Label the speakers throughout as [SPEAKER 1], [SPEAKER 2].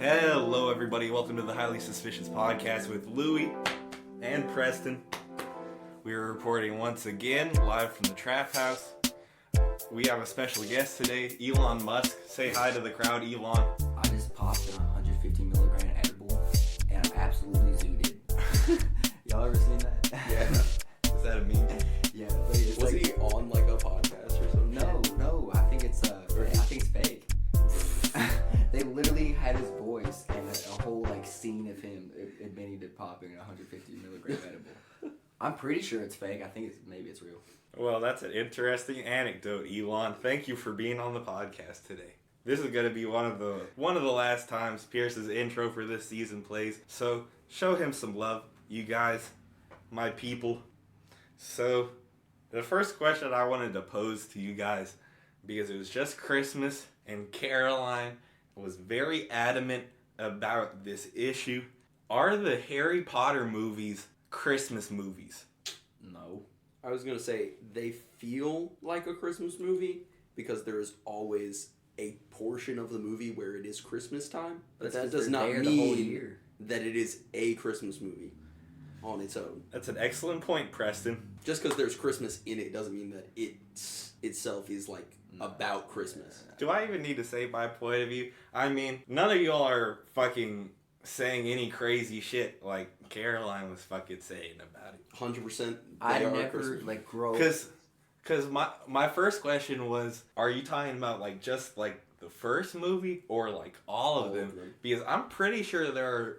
[SPEAKER 1] Hello, everybody. Welcome to the Highly Suspicious Podcast with Louie and Preston. We are reporting once again live from the Trap House. We have a special guest today, Elon Musk. Say hi to the crowd, Elon.
[SPEAKER 2] I just popped a 150 milligram edible, and I'm absolutely zooted. Y'all ever seen that?
[SPEAKER 1] Yeah. Is that a meme?
[SPEAKER 2] Yeah. But it's
[SPEAKER 3] Was
[SPEAKER 2] like,
[SPEAKER 3] he on like a podcast or something?
[SPEAKER 2] No. I think it's fake. They literally had his voice and a whole like scene of him admitting to popping a 150 milligram edible. I'm pretty sure it's fake. I think maybe it's real.
[SPEAKER 1] Well, that's an interesting anecdote, Elon. Thank you for being on the podcast today. This is going to be one of the last times Pierce's intro for this season plays. So show him some love, you guys, my people. So the first question I wanted to pose to you guys, because it was just Christmas and Caroline was very adamant about this issue. Are the Harry Potter movies Christmas movies?
[SPEAKER 2] No.
[SPEAKER 3] I was gonna say they feel like a Christmas movie because there is always a portion of the movie where it is Christmas time, but that does not mean that it is a Christmas movie on its own.
[SPEAKER 1] That's an excellent point, Preston.
[SPEAKER 3] Just because there's Christmas in it doesn't mean that it itself is like about Christmas.
[SPEAKER 1] Do I even need to say my point of view? I mean, none of y'all are fucking saying any crazy shit like Caroline was fucking saying about it.
[SPEAKER 3] 100%.
[SPEAKER 2] I never like grow.
[SPEAKER 1] Cause my first question was, are you talking about like just like the first movie or like all of them? Because I'm pretty sure there are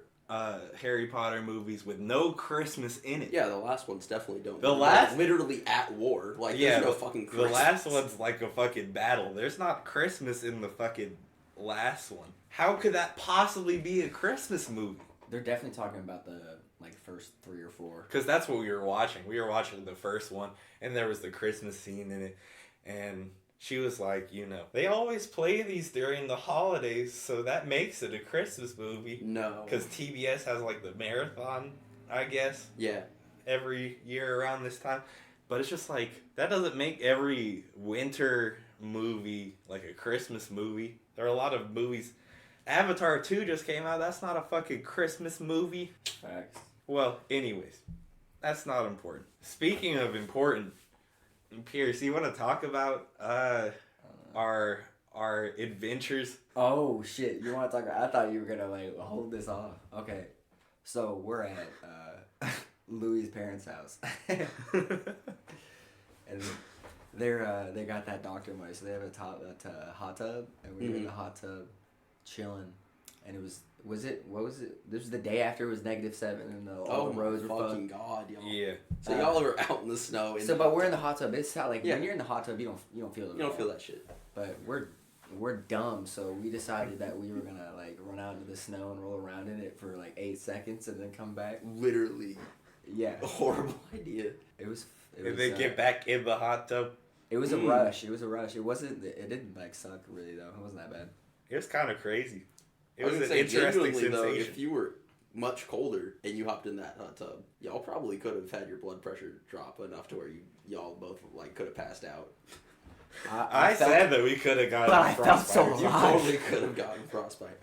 [SPEAKER 1] Harry Potter movies with no Christmas in it.
[SPEAKER 3] Yeah, the last ones definitely don't.
[SPEAKER 1] The last
[SPEAKER 3] literally at war. Like there's no fucking Christmas.
[SPEAKER 1] The last one's like a fucking battle. There's not Christmas in the fucking last one. How could that possibly be a Christmas movie?
[SPEAKER 2] They're definitely talking about the like first 3 or 4.
[SPEAKER 1] Because that's what we were watching. We were watching the first one, and there was the Christmas scene in it, and she was like, you know, they always play these during the holidays, so that makes it a Christmas movie.
[SPEAKER 3] No.
[SPEAKER 1] Because TBS has like the marathon, I guess.
[SPEAKER 3] Yeah.
[SPEAKER 1] Every year around this time. But it's just like, that doesn't make every winter movie like a Christmas movie. There are a lot of movies. Avatar 2 just came out. That's not a fucking Christmas movie.
[SPEAKER 2] Facts.
[SPEAKER 1] Well, anyways, that's not important. Speaking of important, Pierce, you want to talk about our adventures?
[SPEAKER 2] Oh shit! You want to talk? I thought you were gonna like hold this off. Okay, so we're at Louie's parents' house, and they got that doctor money, so they have a hot tub, and we were in the hot tub, chilling, and it was what was it? This was the day after it was -7, and all the roads were
[SPEAKER 3] fucking
[SPEAKER 2] fucked.
[SPEAKER 3] god, y'all.
[SPEAKER 1] Yeah.
[SPEAKER 3] So y'all are out in the snow.
[SPEAKER 2] But we're in the hot tub. It's not like when you're in the hot tub, you don't feel it.
[SPEAKER 3] You don't feel that shit.
[SPEAKER 2] But we're dumb, so we decided that we were gonna like run out into the snow and roll around in it for like 8 seconds and then come back.
[SPEAKER 3] Literally.
[SPEAKER 2] Yeah.
[SPEAKER 3] A horrible idea.
[SPEAKER 2] It was.
[SPEAKER 1] Did they get back in the hot tub?
[SPEAKER 2] It was a rush. It was a rush. It wasn't. It didn't like suck really though. It wasn't that bad.
[SPEAKER 1] It was kind of crazy. It
[SPEAKER 3] I
[SPEAKER 1] was
[SPEAKER 3] was
[SPEAKER 1] an interesting sensation.
[SPEAKER 3] though, if you were much colder and you hopped in that hot tub, y'all probably could have had your blood pressure drop enough to where y'all both like could have passed out.
[SPEAKER 1] I said that we could have gotten
[SPEAKER 2] But I felt so
[SPEAKER 1] frostbite.
[SPEAKER 3] You
[SPEAKER 2] alive.
[SPEAKER 3] totally could have gotten frostbite.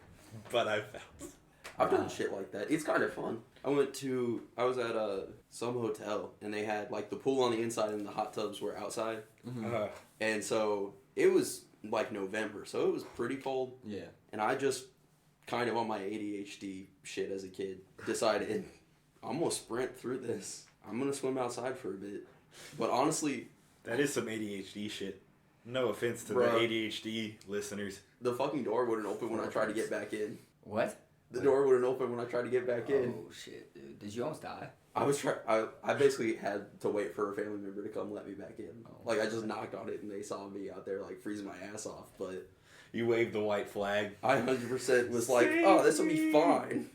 [SPEAKER 1] But I felt.
[SPEAKER 3] I've done shit like that. It's kind of fun. I was at some hotel and they had like the pool on the inside and the hot tubs were outside. And so it was like November, so it was pretty cold.
[SPEAKER 2] Yeah.
[SPEAKER 3] And I just kind of on my ADHD shit as a kid decided I'm gonna sprint through this. I'm gonna swim outside for a bit. But honestly,
[SPEAKER 1] that is some ADHD shit. No offense to the ADHD listeners.
[SPEAKER 3] The fucking door wouldn't open when I tried to get back in.
[SPEAKER 2] What?
[SPEAKER 3] The door wouldn't open when I tried to get back in.
[SPEAKER 2] Oh shit, dude! Did you almost die?
[SPEAKER 3] I basically had to wait for a family member to come let me back in.
[SPEAKER 2] Oh,
[SPEAKER 3] like I just knocked on it and they saw me out there like freezing my ass off. But
[SPEAKER 1] You waved the white flag.
[SPEAKER 3] I 100% was like, oh, this will be fine.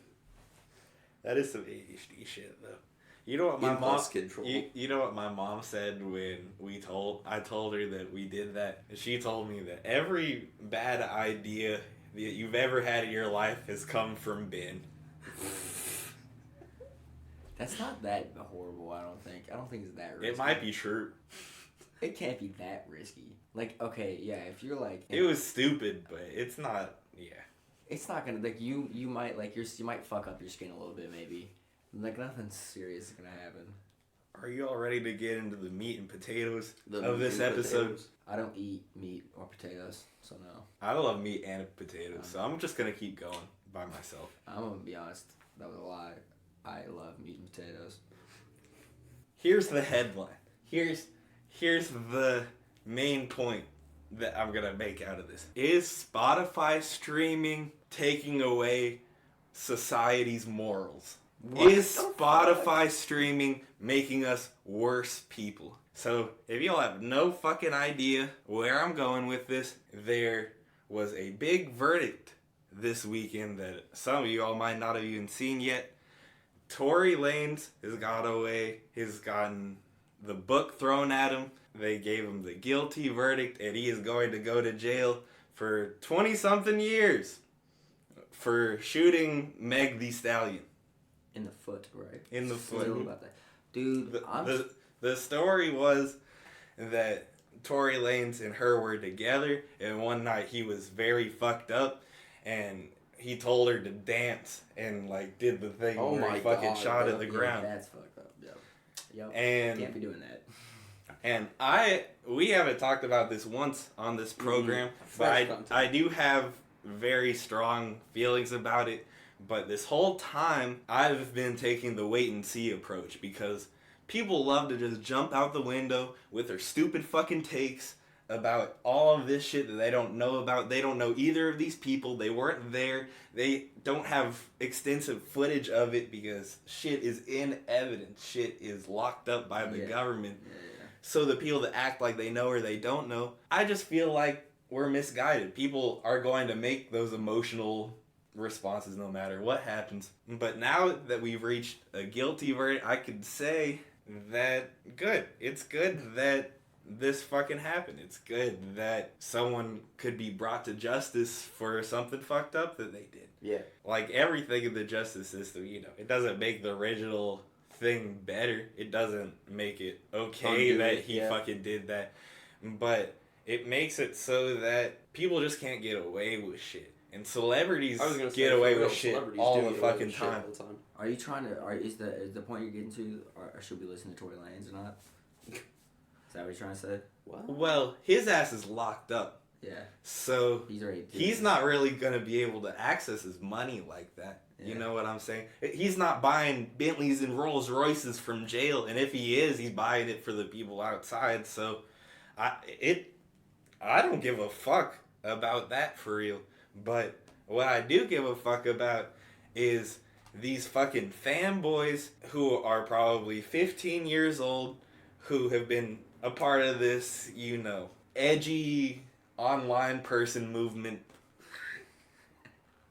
[SPEAKER 1] That is some ADHD shit though. You know what my
[SPEAKER 3] Impulse control.
[SPEAKER 1] You know what my mom said when I told her that we did that. She told me that every bad idea that you've ever had in your life has come from Ben.
[SPEAKER 2] That's not that horrible. I don't think it's that risky.
[SPEAKER 1] It might be true.
[SPEAKER 2] It can't be that risky. Like, okay, yeah, if you're like...
[SPEAKER 1] It was stupid, but it's not, yeah.
[SPEAKER 2] It's not gonna like you might like you might fuck up your skin a little bit maybe. Like nothing serious is gonna happen.
[SPEAKER 1] Are you all ready to get into the meat and potatoes
[SPEAKER 3] The
[SPEAKER 1] of
[SPEAKER 3] meat
[SPEAKER 1] this
[SPEAKER 3] and
[SPEAKER 1] episode?
[SPEAKER 3] potatoes.
[SPEAKER 2] I don't eat meat or potatoes, so no.
[SPEAKER 1] I love meat and potatoes, so I'm just gonna keep going by myself.
[SPEAKER 2] I'm gonna be honest. That was a lie. I love meat and potatoes.
[SPEAKER 1] Here's the headline. Here's the main point that I'm gonna make out of this. Is Spotify streaming taking away society's morals?
[SPEAKER 2] What
[SPEAKER 1] Is
[SPEAKER 2] the
[SPEAKER 1] Spotify streaming making us worse people? So, if y'all have no fucking idea where I'm going with this, there was a big verdict this weekend that some of y'all might not have even seen yet. Tory Lanez has gotten the book thrown at him. They gave him the guilty verdict, and he is going to go to jail for 20-something years for shooting Meg Thee Stallion.
[SPEAKER 2] In the foot, right?
[SPEAKER 1] In the foot.
[SPEAKER 2] About that. Dude,
[SPEAKER 1] The story was that Tory Lanez and her were together, and one night he was very fucked up, and he told her to dance and like did the thing where he fucking shot at the ground.
[SPEAKER 2] That's fucked up. Yep.
[SPEAKER 1] And
[SPEAKER 2] Can't be doing that.
[SPEAKER 1] And we haven't talked about this once on this program, but I do have very strong feelings about it. But this whole time, I've been taking the wait and see approach because people love to just jump out the window with their stupid fucking takes about all of this shit that they don't know about. They don't know either of these people. They weren't there. They don't have extensive footage of it because shit is in evidence. Shit is locked up by the government.
[SPEAKER 2] Yeah.
[SPEAKER 1] So the people that act like they know or they don't know, I just feel like we're misguided. People are going to make those emotional responses no matter what happens. But now that we've reached a guilty verdict, I could say that good. It's good that this fucking happened. It's good that someone could be brought to justice for something fucked up that they did.
[SPEAKER 3] Yeah.
[SPEAKER 1] Like everything in the justice system, it doesn't make the original thing better. It doesn't make it okay that he fucking did that. But it makes it so that people just can't get away with shit. And celebrities get away with shit all the fucking time.
[SPEAKER 2] Are you trying to? Is the point you're getting to? Or should we listen to Tory Lanez or not? Is that what you're trying to say?
[SPEAKER 1] Well, his ass is locked up.
[SPEAKER 2] Yeah.
[SPEAKER 1] So
[SPEAKER 2] he's
[SPEAKER 1] not really gonna be able to access his money like that. Yeah. You know what I'm saying? He's not buying Bentleys and Rolls Royces from jail, and if he is, he's buying it for the people outside. So, I don't give a fuck about that for real. But what I do give a fuck about is these fucking fanboys who are probably 15 years old who have been a part of this, edgy online person movement.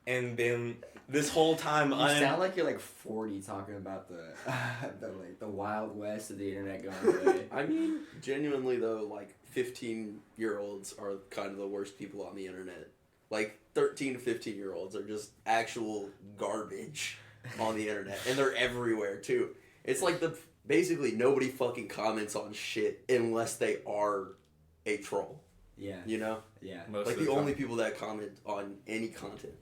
[SPEAKER 1] And then this whole time
[SPEAKER 2] you sound like you're like 40 talking about the Wild West of the internet going away.
[SPEAKER 3] I mean, genuinely though, like 15-year-olds are kind of the worst people on the internet. Like 13 to 15-year-olds are just actual garbage on the internet, and they're everywhere too. It's like basically nobody fucking comments on shit unless they are a troll.
[SPEAKER 2] Yeah.
[SPEAKER 3] You know?
[SPEAKER 2] Yeah.
[SPEAKER 3] Like the only people that comment on any content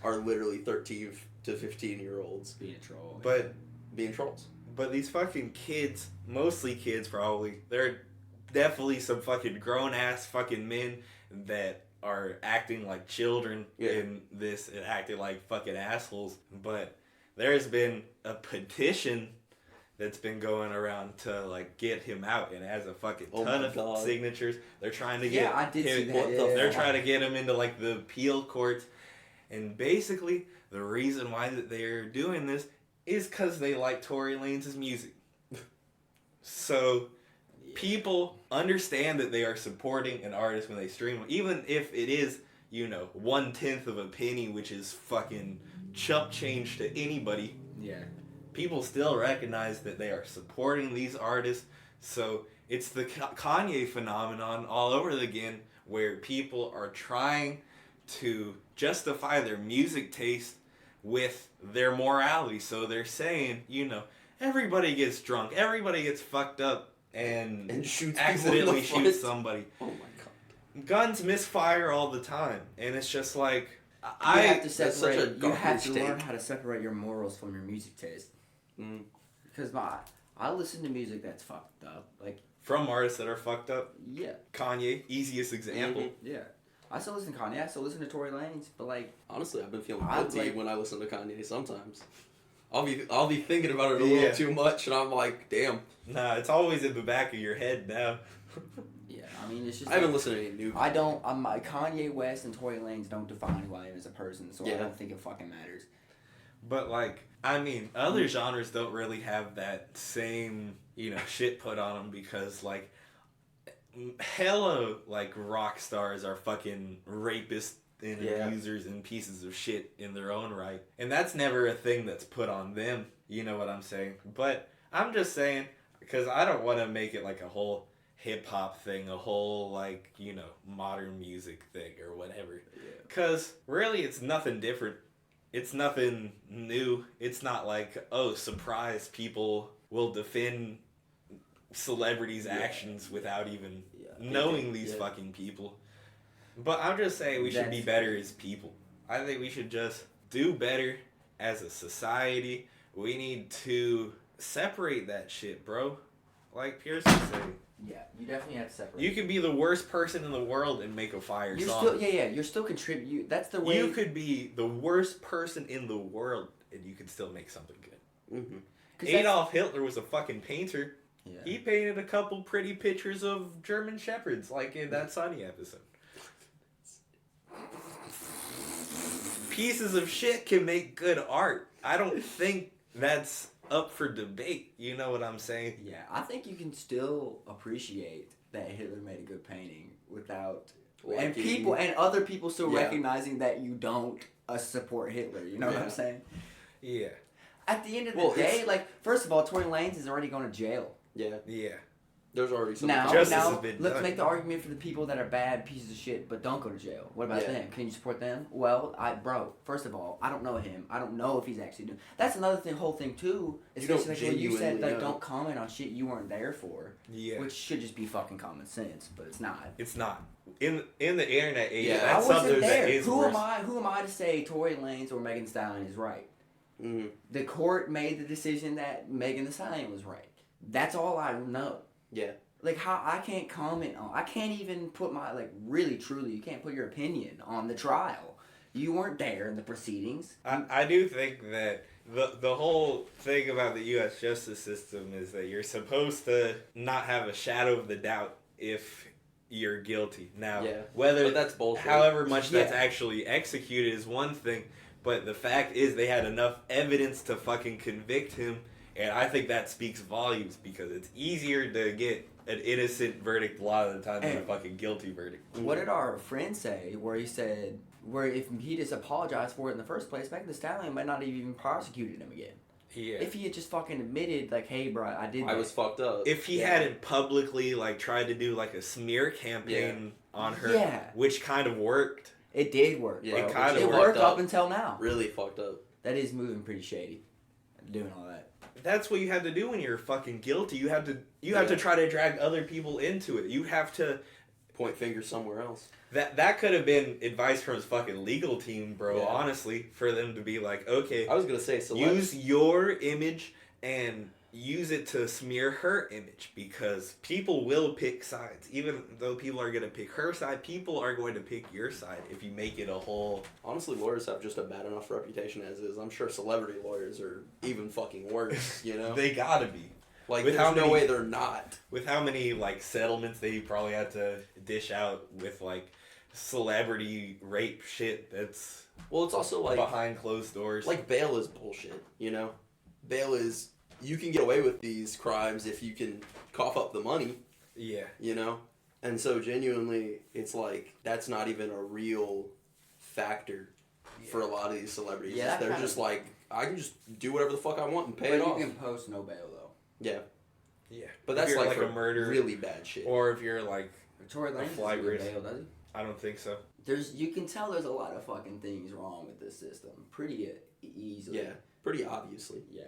[SPEAKER 3] are literally 13 to 15-year-olds
[SPEAKER 2] being a troll.
[SPEAKER 1] But
[SPEAKER 3] being trolls.
[SPEAKER 1] But these fucking kids, mostly kids probably, they're definitely some fucking grown-ass fucking men that are acting like children in this and acting like fucking assholes. But there's been a petition that's been going around to like get him out, and it has a fucking ton of signatures. They're trying to get
[SPEAKER 2] I did see that.
[SPEAKER 1] They're trying to get him into like the appeal courts, and basically the reason why that they're doing this is because they like Tory Lanez's music. So people understand that they are supporting an artist when they stream, even if it is 1/10 of a penny, which is fucking chump change to anybody.
[SPEAKER 2] Yeah.
[SPEAKER 1] People still recognize that they are supporting these artists. So it's the Kanye phenomenon all over again, where people are trying to justify their music taste with their morality. So they're saying, everybody gets drunk, everybody gets fucked up, and accidentally shoots somebody.
[SPEAKER 3] Oh my god.
[SPEAKER 1] Guns misfire all the time, and it's just like,
[SPEAKER 2] You have to
[SPEAKER 3] that's such a
[SPEAKER 2] separate. You have to
[SPEAKER 3] garbage
[SPEAKER 2] learn
[SPEAKER 3] take.
[SPEAKER 2] how to separate your morals from your music taste.
[SPEAKER 3] Mm.
[SPEAKER 2] Because I listen to music that's fucked up. Like,
[SPEAKER 1] From artists that are fucked up.
[SPEAKER 2] yeah,
[SPEAKER 1] Kanye, easiest example.
[SPEAKER 3] Mhm.
[SPEAKER 2] yeah. I still listen to Kanye. I still listen to Tory Lanez. But like,
[SPEAKER 3] Honestly, I've been feeling
[SPEAKER 2] I
[SPEAKER 3] guilty
[SPEAKER 2] like-
[SPEAKER 3] when I listen to Kanye sometimes. I'll be thinking about it a
[SPEAKER 1] Yeah.
[SPEAKER 3] little too much, and I'm like, damn.
[SPEAKER 1] Nah, it's always in the back of your head now.
[SPEAKER 2] yeah, I mean, it's just.
[SPEAKER 3] I haven't
[SPEAKER 2] like,
[SPEAKER 3] listened to any new.
[SPEAKER 2] I don't. Kanye West and Tory Lanez don't define who I am as a person, so I
[SPEAKER 3] Yeah.
[SPEAKER 2] don't think it fucking matters.
[SPEAKER 1] But like, I mean, other genres don't really have that same, shit put on them because like, hella like rock stars are fucking rapists and
[SPEAKER 3] Yeah.
[SPEAKER 1] abusers and pieces of shit in their own right, and that's never a thing that's put on them. You know what I'm saying? But I'm just saying because I don't want to make it like a whole hip hop thing, a whole like modern music thing or whatever. Because really, it's nothing different. It's nothing new. It's not like, oh, surprise, people will defend celebrities' actions without even knowing these fucking people. But I'm just saying we should be better as people. I think we should just do better as a society. We need to separate that shit, bro. Like Pierce was saying.
[SPEAKER 2] Yeah, you definitely have to separate.
[SPEAKER 1] You can be the worst person in the world and make a fire
[SPEAKER 2] You're
[SPEAKER 1] song.
[SPEAKER 2] still, you're still contribute. That's the way.
[SPEAKER 1] You could be the worst person in the world and you could still make something good.
[SPEAKER 3] Mm-hmm.
[SPEAKER 1] Adolf Hitler was a fucking painter.
[SPEAKER 2] Yeah.
[SPEAKER 1] He painted a couple pretty pictures of German shepherds, like in that Sunny episode. Pieces of shit can make good art. I don't think that's up for debate. You know what I'm saying?
[SPEAKER 2] Yeah, I think you can still appreciate that Hitler made a good painting without and other people still recognizing that you don't support Hitler. You know what I'm saying?
[SPEAKER 1] Yeah.
[SPEAKER 2] At the end of the day, like, first of all, Tory Lanez is already going to jail.
[SPEAKER 3] Yeah.
[SPEAKER 1] Yeah.
[SPEAKER 3] There's already some
[SPEAKER 1] Justice has
[SPEAKER 2] Now,
[SPEAKER 1] been
[SPEAKER 2] let's
[SPEAKER 1] done.
[SPEAKER 2] make the argument for the people that are bad pieces of shit but don't go to jail. What about
[SPEAKER 3] Yeah.
[SPEAKER 2] them? Can you support them? Well, first of all, I don't know him. I don't know if he's actually doing. That's another whole thing too.
[SPEAKER 3] You don't
[SPEAKER 2] Especially like when you said
[SPEAKER 3] genuinely
[SPEAKER 2] like
[SPEAKER 3] know.
[SPEAKER 2] don't comment on shit you weren't there for.
[SPEAKER 1] Yeah.
[SPEAKER 2] Which should just be fucking common sense, but it's not.
[SPEAKER 1] It's not. In the internet age,
[SPEAKER 3] Yeah.
[SPEAKER 1] that's
[SPEAKER 2] I wasn't
[SPEAKER 1] something
[SPEAKER 2] there.
[SPEAKER 1] that is
[SPEAKER 2] Who
[SPEAKER 1] worse.
[SPEAKER 2] am I to say Tory Lanez or Megan Thee Stallion is right?
[SPEAKER 3] Mm-hmm.
[SPEAKER 2] The court made the decision that Megan Thee Stallion was right. That's all I know.
[SPEAKER 3] Yeah.
[SPEAKER 2] Like, how I can't comment on, I can't even put my, like, really, truly, you can't put your opinion on the trial. You weren't there in the proceedings.
[SPEAKER 1] I do think that the whole thing about the U.S. justice system is that you're supposed to not have a shadow of the doubt if you're guilty. Now,
[SPEAKER 3] but that's bullshit.
[SPEAKER 1] however much that's actually executed is one thing, but the fact is they had enough evidence to fucking convict him, and I think that speaks volumes because it's easier to get an innocent verdict a lot of the time than a fucking guilty verdict.
[SPEAKER 2] What did our friend say where he said, where if he just apologized for it in the first place, Megan Thee Stallion might not have even prosecuted him again.
[SPEAKER 1] Yeah.
[SPEAKER 2] If he had just fucking admitted, like, hey, bro, I did that.
[SPEAKER 3] I was fucked up.
[SPEAKER 1] If he hadn't publicly, like, tried to do, like, a smear campaign on her, which kind of worked.
[SPEAKER 2] It did work.
[SPEAKER 3] Yeah,
[SPEAKER 2] Bro.
[SPEAKER 1] it kind of
[SPEAKER 2] It worked up until now.
[SPEAKER 3] Really fucked up.
[SPEAKER 2] That is moving pretty shady. Doing all that.
[SPEAKER 1] That's what you have to do when you're fucking guilty. You have to try to drag other people into it. You have to
[SPEAKER 3] point fingers somewhere else.
[SPEAKER 1] That could have been advice from his fucking legal team, bro.
[SPEAKER 3] Yeah.
[SPEAKER 1] Honestly, for them to be like, okay,
[SPEAKER 3] I was gonna say,
[SPEAKER 1] use your image and use it to smear her image because people will pick sides. Even though people are gonna pick her side, people are going to pick your side if you make it a whole.
[SPEAKER 3] Honestly, lawyers have just a bad enough reputation as is. I'm sure celebrity lawyers are even fucking worse. You know,
[SPEAKER 1] They gotta be.
[SPEAKER 3] like
[SPEAKER 1] with
[SPEAKER 3] there's
[SPEAKER 1] how
[SPEAKER 3] no
[SPEAKER 1] many-
[SPEAKER 3] way they're not.
[SPEAKER 1] With how many like settlements they probably had to dish out with like celebrity rape shit that's
[SPEAKER 3] Well, it's also like
[SPEAKER 1] behind closed doors.
[SPEAKER 3] like bail is bullshit. You know, bail is you can get away with these crimes if you can cough up the money.
[SPEAKER 1] Yeah.
[SPEAKER 3] You know, and so genuinely, it's like that's not even a real factor for a lot of these celebrities.
[SPEAKER 2] Yeah,
[SPEAKER 3] They're just like, I can just do whatever the fuck I want and pay it
[SPEAKER 2] But
[SPEAKER 3] off.
[SPEAKER 2] you can post no bail, though.
[SPEAKER 3] Yeah,
[SPEAKER 1] Yeah.
[SPEAKER 3] but
[SPEAKER 1] If
[SPEAKER 3] that's
[SPEAKER 1] you're
[SPEAKER 3] like,
[SPEAKER 1] a murder
[SPEAKER 3] really bad shit.
[SPEAKER 1] or if you're like
[SPEAKER 2] Tory Lanez
[SPEAKER 1] fly
[SPEAKER 2] doesn't get
[SPEAKER 1] risk.
[SPEAKER 2] bail, does he?
[SPEAKER 1] I don't think so.
[SPEAKER 2] You can tell there's a lot of fucking things wrong with this system. Pretty easily.
[SPEAKER 3] Yeah, pretty obviously.
[SPEAKER 2] Yeah.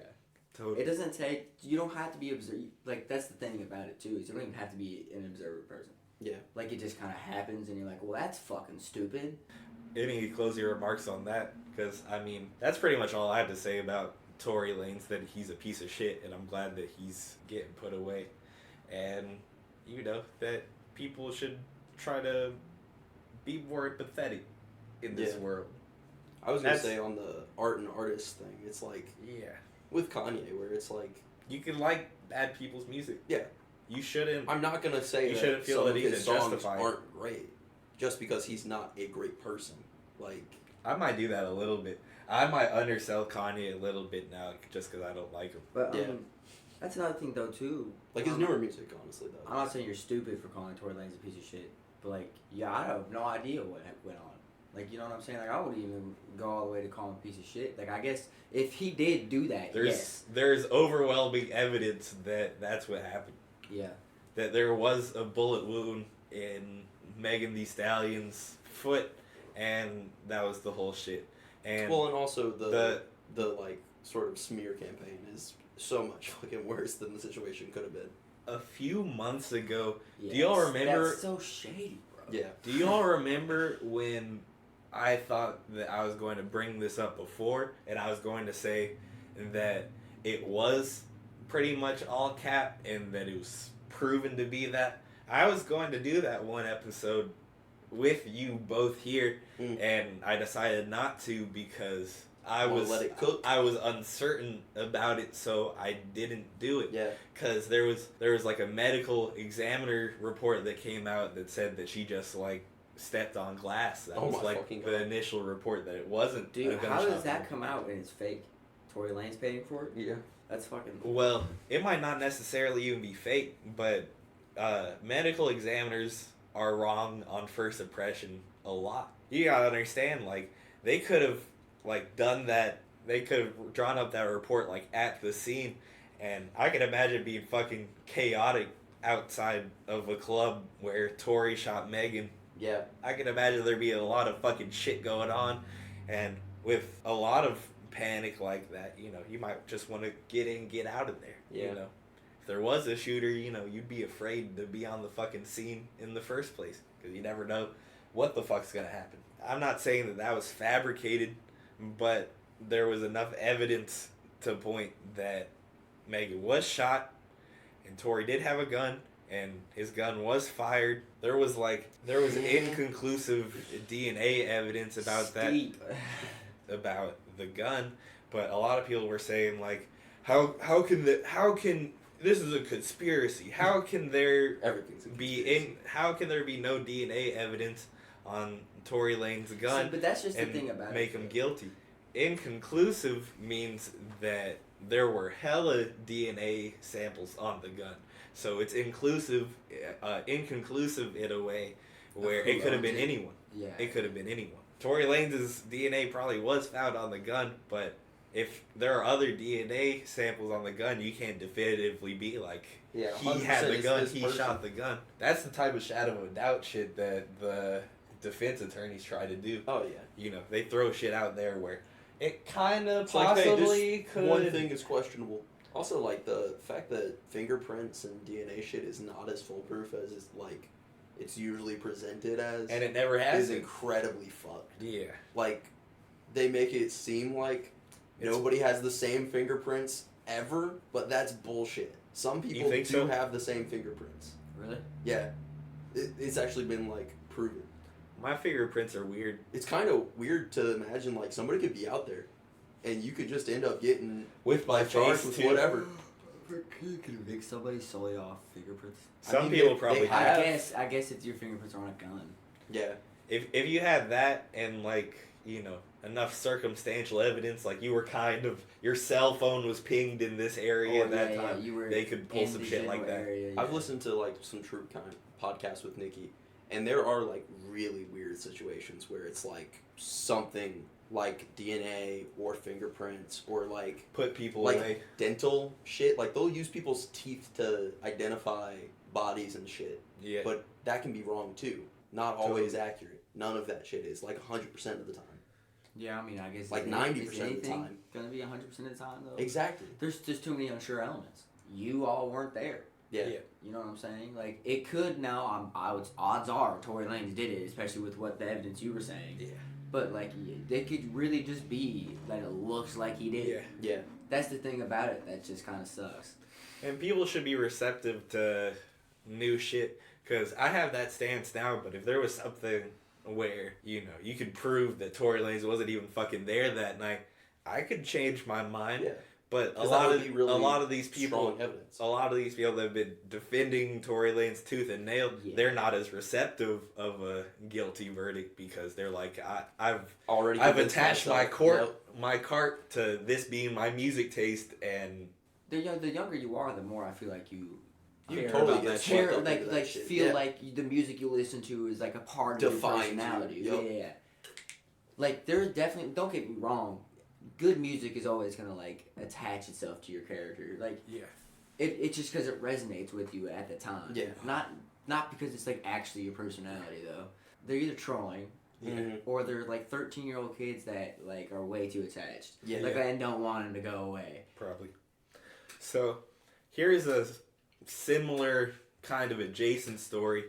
[SPEAKER 1] Totally.
[SPEAKER 2] It doesn't take, you don't have to be like, that's the thing about it too, is you don't even have to be an observant person.
[SPEAKER 3] Yeah.
[SPEAKER 2] Like, it just kind of happens and you're like, well, that's fucking stupid.
[SPEAKER 1] any closing remarks on that? Because, I mean, that's pretty much all I have to say about Tory Lanez, that he's a piece of shit, and I'm glad that he's getting put away. And, you know, that people should try to be more empathetic in this world.
[SPEAKER 3] I was going to say on the art and artist thing, it's like, with Kanye, where it's like...
[SPEAKER 1] You can like bad people's music.
[SPEAKER 3] Yeah.
[SPEAKER 1] You shouldn't...
[SPEAKER 3] I'm not going to say
[SPEAKER 1] that
[SPEAKER 3] some of his songs
[SPEAKER 1] justified.
[SPEAKER 3] aren't great, just because he's not a great person. Like...
[SPEAKER 1] I might do that a little bit. I might undersell Kanye a little bit now, just because I don't like him.
[SPEAKER 2] But, that's another thing, though, too.
[SPEAKER 3] Like, his newer music, honestly, though.
[SPEAKER 2] I'm not saying you're stupid for calling Tory Lanez a piece of shit, but, like, I have no idea what went on. Like, you know what I'm saying? Like, I wouldn't even go all the way to call him a piece of shit. Like, I guess if he did do that,
[SPEAKER 1] There's overwhelming evidence that that's what happened.
[SPEAKER 2] Yeah.
[SPEAKER 1] That there was a bullet wound in Megan Thee Stallion's foot, and that was the whole shit. And
[SPEAKER 3] well, and also the like sort of smear campaign is so much fucking worse than the situation could have been.
[SPEAKER 1] A few months ago, do y'all remember?
[SPEAKER 2] That's so shady, bro.
[SPEAKER 3] Yeah.
[SPEAKER 1] Do y'all remember when I thought that I was going to bring this up before, and I was going to say that it was pretty much all cap, and that it was proven to be that? I was going to do that one episode with you both here, and I decided not to because I was uncertain about it, so I didn't do it.
[SPEAKER 3] Yeah.
[SPEAKER 1] Because there was like a medical examiner report that came out that said that she just like stepped on glass. That was like the initial report that it wasn't.
[SPEAKER 2] Dude, how does that come out and it's fake? Tory Lanez paying for it?
[SPEAKER 3] Yeah.
[SPEAKER 2] That's fucking...
[SPEAKER 1] Well, it might not necessarily even be fake, but medical examiners are wrong on first impression a lot. You gotta understand, like, they could have, like, done that, they could have drawn up that report, like, at the scene, and I can imagine being fucking chaotic outside of a club where Tory shot Megan.
[SPEAKER 3] Yeah.
[SPEAKER 1] I can imagine there being a lot of fucking shit going on, and with a lot of panic like that, you know, you might just want to get in, get out of there, you know. If there was a shooter, you know, you'd be afraid to be on the fucking scene in the first place, because you never know what the fuck's gonna happen. I'm not saying that that was fabricated, but there was enough evidence to point that Megan was shot, and Tory did have a gun, and his gun was fired. There was inconclusive DNA evidence about that, about the gun, but a lot of people were saying, like, how can this is a conspiracy. How can there how can there be no DNA evidence on Tory Lanez's gun?
[SPEAKER 2] See, but that's just the thing about
[SPEAKER 1] make him guilty. Inconclusive means that there were hella DNA samples on the gun. So it's inconclusive in a way where it could have been anyone.
[SPEAKER 2] Yeah.
[SPEAKER 1] It could have been anyone. Tory Lanez's DNA probably was found on the gun, but if there are other DNA samples on the gun, you can't definitively be like, he had the gun, he shot the gun. That's the type of shadow of a doubt shit that the defense attorneys try to do.
[SPEAKER 3] Oh, yeah.
[SPEAKER 1] You know, they throw shit out there where it kind of possibly could.
[SPEAKER 3] One thing is questionable. Also, like, the fact that fingerprints and DNA shit is not as foolproof as it's usually presented as.
[SPEAKER 1] And it never has.
[SPEAKER 3] Is incredibly fucked.
[SPEAKER 1] Yeah.
[SPEAKER 3] Like, they make it seem like nobody has the same fingerprints ever, but that's bullshit. Some people do have the same fingerprints.
[SPEAKER 2] Really?
[SPEAKER 3] Yeah. It's actually been, like, proven.
[SPEAKER 1] My fingerprints are weird.
[SPEAKER 3] It's kind of weird to imagine, like, somebody could be out there, and you could just end up getting
[SPEAKER 1] with my
[SPEAKER 3] charged with whatever.
[SPEAKER 2] Can you convict somebody solely off fingerprints?
[SPEAKER 1] Some people probably have.
[SPEAKER 2] I guess if your fingerprints are on a gun.
[SPEAKER 3] Yeah.
[SPEAKER 1] If you had that and, like, you know, enough circumstantial evidence, like you were kind of, your cell phone was pinged in this area at that time, they could pull some shit like that.
[SPEAKER 2] Area,
[SPEAKER 3] I've listened to, like, some true kind of podcasts with Nikki, and there are, like, really weird situations where it's, like, something like DNA or fingerprints or, like...
[SPEAKER 1] Put people
[SPEAKER 3] like
[SPEAKER 1] away.
[SPEAKER 3] Dental shit. Like, they'll use people's teeth to identify bodies and shit.
[SPEAKER 1] Yeah.
[SPEAKER 3] But that can be wrong, too. Not always accurate. None of that shit is, like, 100% of the time.
[SPEAKER 2] Yeah, I mean, I guess...
[SPEAKER 3] Like, 90% of the time.
[SPEAKER 2] Gonna be 100% of the time, though?
[SPEAKER 3] Exactly.
[SPEAKER 2] There's just too many unsure elements. You all weren't there.
[SPEAKER 3] Yeah.
[SPEAKER 2] You know what I'm saying? Like, it could now, odds are Tory Lanez did it, especially with what the evidence you were saying.
[SPEAKER 1] Yeah.
[SPEAKER 2] But like, they could really just be like it looks like he did.
[SPEAKER 3] Yeah.
[SPEAKER 2] That's the thing about it that just kind of sucks.
[SPEAKER 1] And people should be receptive to new shit. Because I have that stance now, but if there was something where, you know, you could prove that Tory Lanez wasn't even fucking there that night, I could change my mind.
[SPEAKER 3] Yeah.
[SPEAKER 1] But a lot of these people that have been defending Tory Lanez tooth and nail, they're not as receptive of a guilty verdict because they're like, I've attached my cart to this being my music taste, and
[SPEAKER 2] the younger you are, the more I feel like you
[SPEAKER 3] totally get
[SPEAKER 2] care,
[SPEAKER 3] swept up into that shit.
[SPEAKER 2] feel like the music you listen to is like a part of your personality. Yeah. Like there's definitely, don't get me wrong, good music is always gonna like attach itself to your character. Like it's just because it resonates with you at the time.
[SPEAKER 3] Yeah.
[SPEAKER 2] Not because it's like actually your personality though. They're either trolling. Or they're like 13-year-old kids that like are way too attached. And don't want him to go away.
[SPEAKER 1] Probably. So here's a similar kind of adjacent story.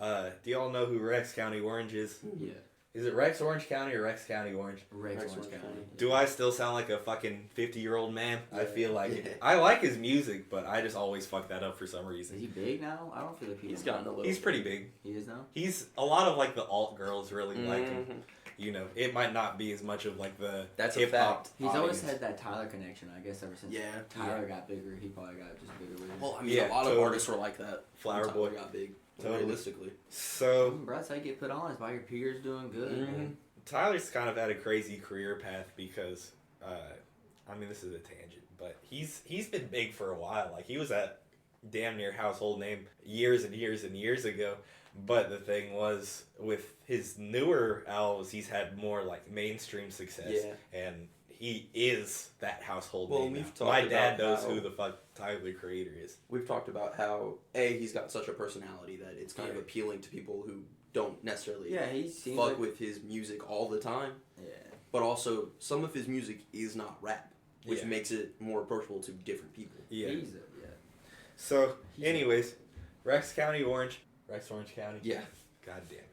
[SPEAKER 1] Do y'all know who Rex County Orange is?
[SPEAKER 2] Yeah.
[SPEAKER 1] Is it Rex Orange County or Rex County Orange?
[SPEAKER 2] Rex Orange County.
[SPEAKER 1] Do I still sound like a fucking 50-year-old man? Yeah. I feel like it. I like his music, but I just always fuck that up for some reason.
[SPEAKER 2] Is he big now? I don't feel like
[SPEAKER 3] he's gotten a little.
[SPEAKER 1] He's pretty big.
[SPEAKER 2] He is now?
[SPEAKER 1] He's a lot of like the alt girls really like him. You know, it might not be as much of like the hip hop.
[SPEAKER 2] He's always had that Tyler connection, I guess, ever since Tyler got bigger. He probably got just bigger with him.
[SPEAKER 3] Well, I mean, a lot of artists were like that.
[SPEAKER 1] Flower Boy
[SPEAKER 3] got big.
[SPEAKER 1] Realistically. So,
[SPEAKER 2] bro, that's how you get put on. Is by your peers doing good. Man.
[SPEAKER 1] Tyler's kind of had a crazy career path because, I mean, this is a tangent, but he's been big for a while. Like, he was a damn near household name years and years and years ago. But the thing was, with his newer albums, he's had more, like, mainstream success. Yeah. And he is that household name. My dad knows who the fuck Tyler, the Creator, is.
[SPEAKER 3] We've talked about how, he's got such a personality that it's kind of appealing to people who don't necessarily fuck with his music all the time. Yeah. But also, some of his music is not rap, which makes it more approachable to different people.
[SPEAKER 1] Yeah. So, anyways, Rex Orange County?
[SPEAKER 3] Yeah.
[SPEAKER 1] God damn it.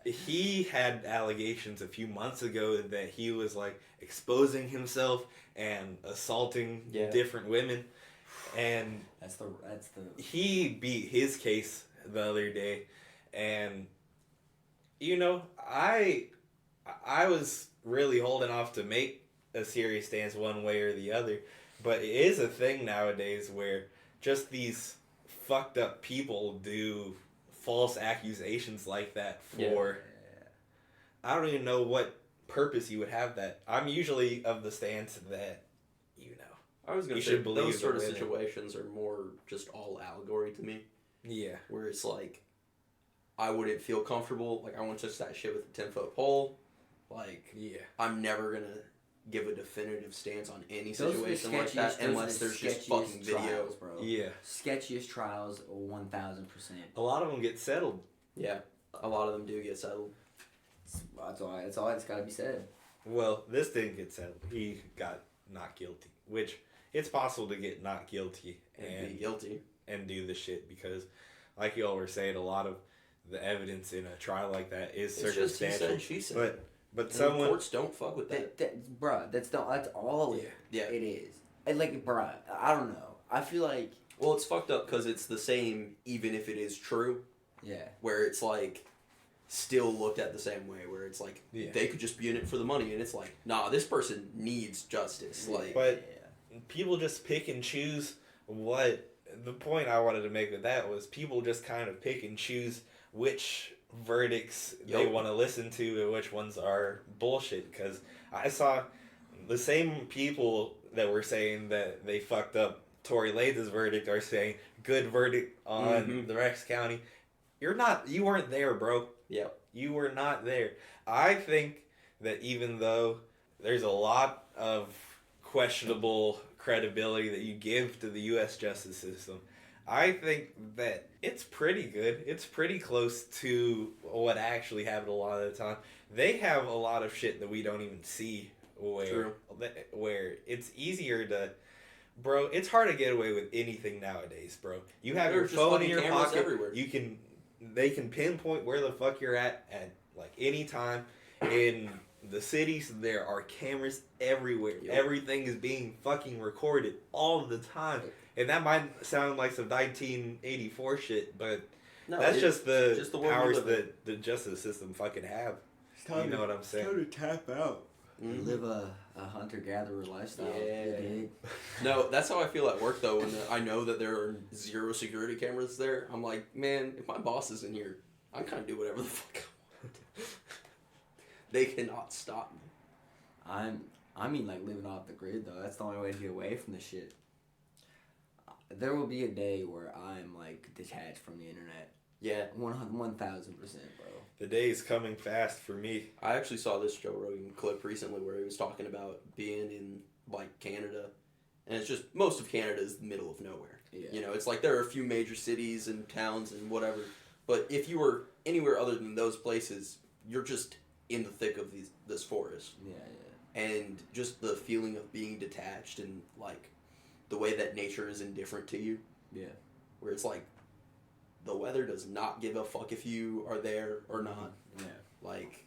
[SPEAKER 1] He had allegations a few months ago that he was, like, exposing himself and assaulting different women. And
[SPEAKER 2] that's the
[SPEAKER 1] he beat his case the other day. And, you know, I was really holding off to make a serious stance one way or the other. But it is a thing nowadays where just these fucked up people do false accusations like that for... I don't even know what purpose you would have that. I'm usually of the stance that, you know,
[SPEAKER 3] I was going to say, those sort of situations are more just all allegory to me.
[SPEAKER 1] Yeah.
[SPEAKER 3] Where it's like, I wouldn't feel comfortable. Like, I wouldn't touch that shit with a 10-foot pole. Like, I'm never going to give a definitive stance on any situation like that unless there's just fucking video.
[SPEAKER 2] Bro.
[SPEAKER 1] Yeah.
[SPEAKER 2] Sketchiest trials, 1,000%.
[SPEAKER 1] A lot of them get settled.
[SPEAKER 3] Yeah. A lot of them do get settled.
[SPEAKER 2] That's all that's got to be said.
[SPEAKER 1] Well, this didn't get settled. He got not guilty, which it's possible to get not guilty
[SPEAKER 3] and be guilty
[SPEAKER 1] and do the shit because, like y'all were saying, a lot of the evidence in a trial like that is circumstantial.
[SPEAKER 3] Just he said, she said.
[SPEAKER 1] But someone
[SPEAKER 3] courts don't fuck with that.
[SPEAKER 2] Bruh, that's all it is. And like, bruh, I don't know. I feel like...
[SPEAKER 3] Well, it's fucked up because it's the same even if it is true.
[SPEAKER 2] Yeah.
[SPEAKER 3] Where it's like... still looked at the same way, where it's like they could just be in it for the money, and it's like, nah, this person needs justice. Like,
[SPEAKER 1] but people just pick and choose what. The point I wanted to make with that was people just kind of pick and choose which verdicts they want to listen to and which ones are bullshit. Because I saw the same people that were saying that they fucked up Tory Lanez's verdict are saying good verdict on the Rex County. You weren't there, bro.
[SPEAKER 3] Yep.
[SPEAKER 1] You were not there. I think that even though there's a lot of questionable credibility that you give to the U.S. justice system, I think that it's pretty good. It's pretty close to what actually happened a lot of the time. They have a lot of shit that we don't even see where it's easier to... Bro, it's hard to get away with anything nowadays, bro. You have your phone in your pocket.
[SPEAKER 3] Everywhere.
[SPEAKER 1] They can pinpoint where the fuck you're at Like anytime in the cities, there are cameras everywhere.
[SPEAKER 3] Yep.
[SPEAKER 1] Everything is being fucking recorded all the time. And that might sound like some 1984 shit, but
[SPEAKER 3] No,
[SPEAKER 1] that's just the
[SPEAKER 3] just the world we
[SPEAKER 1] powers
[SPEAKER 3] live in.
[SPEAKER 1] that the justice system fucking have. You know what I'm saying?
[SPEAKER 2] Time to tap out.
[SPEAKER 3] Mhm.
[SPEAKER 2] Live a hunter-gatherer lifestyle.
[SPEAKER 3] Yeah.
[SPEAKER 2] You dig?
[SPEAKER 3] No, that's how I feel at work though. When I know that there are 0 security cameras there, I'm like, man, if my boss is in here, I kind of do whatever the fuck I want. They cannot stop me.
[SPEAKER 2] I mean, like living off the grid though. That's the only way to get away from the shit. There will be a day where I'm like detached from the internet.
[SPEAKER 3] Yeah,
[SPEAKER 2] 1,000%, bro.
[SPEAKER 1] The day is coming fast for me.
[SPEAKER 3] I actually saw this Joe Rogan clip recently where he was talking about being in like Canada, and it's just most of Canada is the middle of nowhere.
[SPEAKER 2] Yeah.
[SPEAKER 3] You know, it's like there are a few major cities and towns and whatever, but if you were anywhere other than those places, you're just in the thick of this forest.
[SPEAKER 2] Yeah.
[SPEAKER 3] And just the feeling of being detached and like the way that nature is indifferent to you.
[SPEAKER 2] Yeah.
[SPEAKER 3] Where it's like the weather does not give a fuck if you are there or not.
[SPEAKER 2] Yeah.
[SPEAKER 3] Like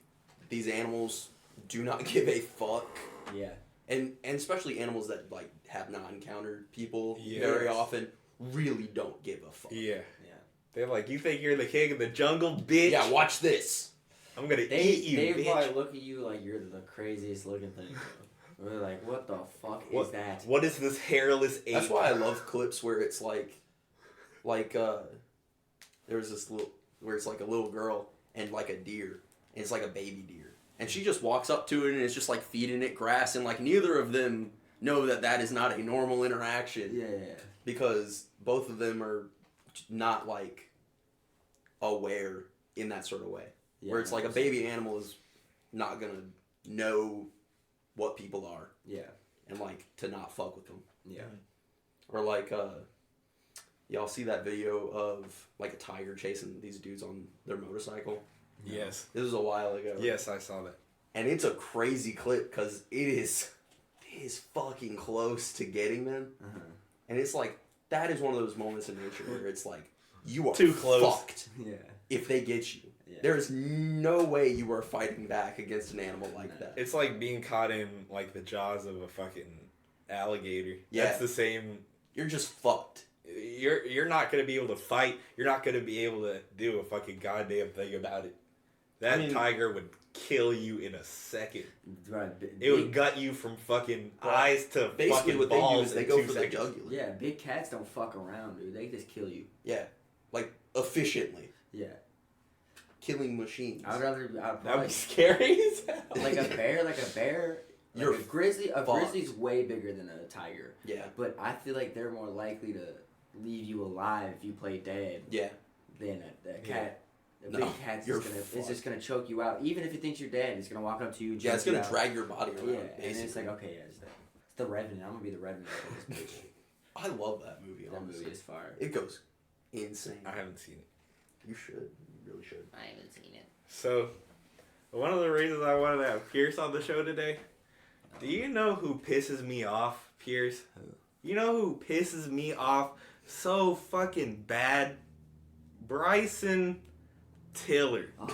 [SPEAKER 3] these animals do not give a fuck.
[SPEAKER 2] Yeah.
[SPEAKER 3] And especially animals that like have not encountered people
[SPEAKER 1] Yes.
[SPEAKER 3] very often really don't give a fuck.
[SPEAKER 1] Yeah.
[SPEAKER 2] Yeah.
[SPEAKER 1] They're like, you think you're the king of the jungle, bitch?
[SPEAKER 3] Yeah, watch this.
[SPEAKER 1] I'm gonna
[SPEAKER 2] They
[SPEAKER 1] eat you,
[SPEAKER 2] they
[SPEAKER 1] bitch.
[SPEAKER 2] probably look at you like you're the craziest looking thing. Bro. We're like, what the fuck is that?
[SPEAKER 1] What is this hairless ape?
[SPEAKER 3] That's why I love clips where it's like there's this little where it's like a little girl and like a deer, and it's like a baby deer, and she just walks up to it and it's just like feeding it grass, and like neither of them know that is not a normal interaction.
[SPEAKER 2] Yeah.
[SPEAKER 3] Because both of them are not like aware in that sort of way.
[SPEAKER 2] Yeah,
[SPEAKER 3] where it's like a baby animal is not gonna know what people are
[SPEAKER 2] Yeah.
[SPEAKER 3] and like to not fuck with them.
[SPEAKER 2] Yeah.
[SPEAKER 3] Or like y'all see that video of like a tiger chasing these dudes on their motorcycle?
[SPEAKER 1] Yes.
[SPEAKER 3] This was a while ago.
[SPEAKER 1] Yes, I saw that.
[SPEAKER 3] And it's a crazy clip because it is fucking close to getting them.
[SPEAKER 2] Uh-huh.
[SPEAKER 3] And it's like that is one of those moments in nature where it's like you are
[SPEAKER 1] Too close.
[SPEAKER 3] fucked
[SPEAKER 2] Yeah.
[SPEAKER 3] if they get you.
[SPEAKER 2] Yeah.
[SPEAKER 3] There is no way you are fighting back against an animal like that.
[SPEAKER 1] It's like being caught in like the jaws of a fucking alligator.
[SPEAKER 3] Yeah.
[SPEAKER 1] That's the same.
[SPEAKER 3] You're just fucked.
[SPEAKER 1] You're not gonna be able to fight. You're not gonna be able to do a fucking goddamn thing about it. That tiger would kill you in a second.
[SPEAKER 2] Right.
[SPEAKER 1] It would gut you from fucking eyes to
[SPEAKER 3] Basically,
[SPEAKER 1] fucking
[SPEAKER 3] what they do
[SPEAKER 1] balls
[SPEAKER 3] is they
[SPEAKER 1] in
[SPEAKER 3] go
[SPEAKER 1] 2
[SPEAKER 3] for
[SPEAKER 1] seconds.
[SPEAKER 3] the jugular.
[SPEAKER 2] Yeah, big cats don't fuck around, dude. They just kill you.
[SPEAKER 3] Yeah, like efficiently
[SPEAKER 2] Yeah.
[SPEAKER 3] killing machines.
[SPEAKER 2] I'd
[SPEAKER 1] That'd
[SPEAKER 2] probably
[SPEAKER 1] be scary as hell.
[SPEAKER 2] like a bear.
[SPEAKER 3] You're
[SPEAKER 2] a grizzly. A
[SPEAKER 3] fucked.
[SPEAKER 2] grizzly's way bigger than a tiger.
[SPEAKER 3] Yeah,
[SPEAKER 2] But I feel like they're more likely to leave you alive if you play dead
[SPEAKER 3] yeah.
[SPEAKER 2] than a
[SPEAKER 1] Yeah.
[SPEAKER 2] cat. A
[SPEAKER 3] No,
[SPEAKER 2] big cat's
[SPEAKER 3] you're
[SPEAKER 2] it's just gonna choke you out. Even if it thinks you're dead, it's gonna walk up to you.
[SPEAKER 3] Yeah,
[SPEAKER 2] choke
[SPEAKER 3] it's gonna
[SPEAKER 2] you out.
[SPEAKER 3] drag your body around.
[SPEAKER 2] Yeah,
[SPEAKER 3] basically.
[SPEAKER 2] and it's like okay, yeah, it's the Revenant. I'm gonna be the Revenant of this bitch.
[SPEAKER 3] I love that movie.
[SPEAKER 2] That
[SPEAKER 3] Honestly,
[SPEAKER 2] movie is fire.
[SPEAKER 3] it goes insane.
[SPEAKER 1] I haven't seen it.
[SPEAKER 3] You should. You really should.
[SPEAKER 2] I haven't seen it.
[SPEAKER 1] So, one of the reasons I wanted to have Pierce on the show today. Do you know who pisses me off, Pierce?
[SPEAKER 2] Who?
[SPEAKER 1] You know who pisses me off so fucking bad? Bryson Tiller.
[SPEAKER 2] Oh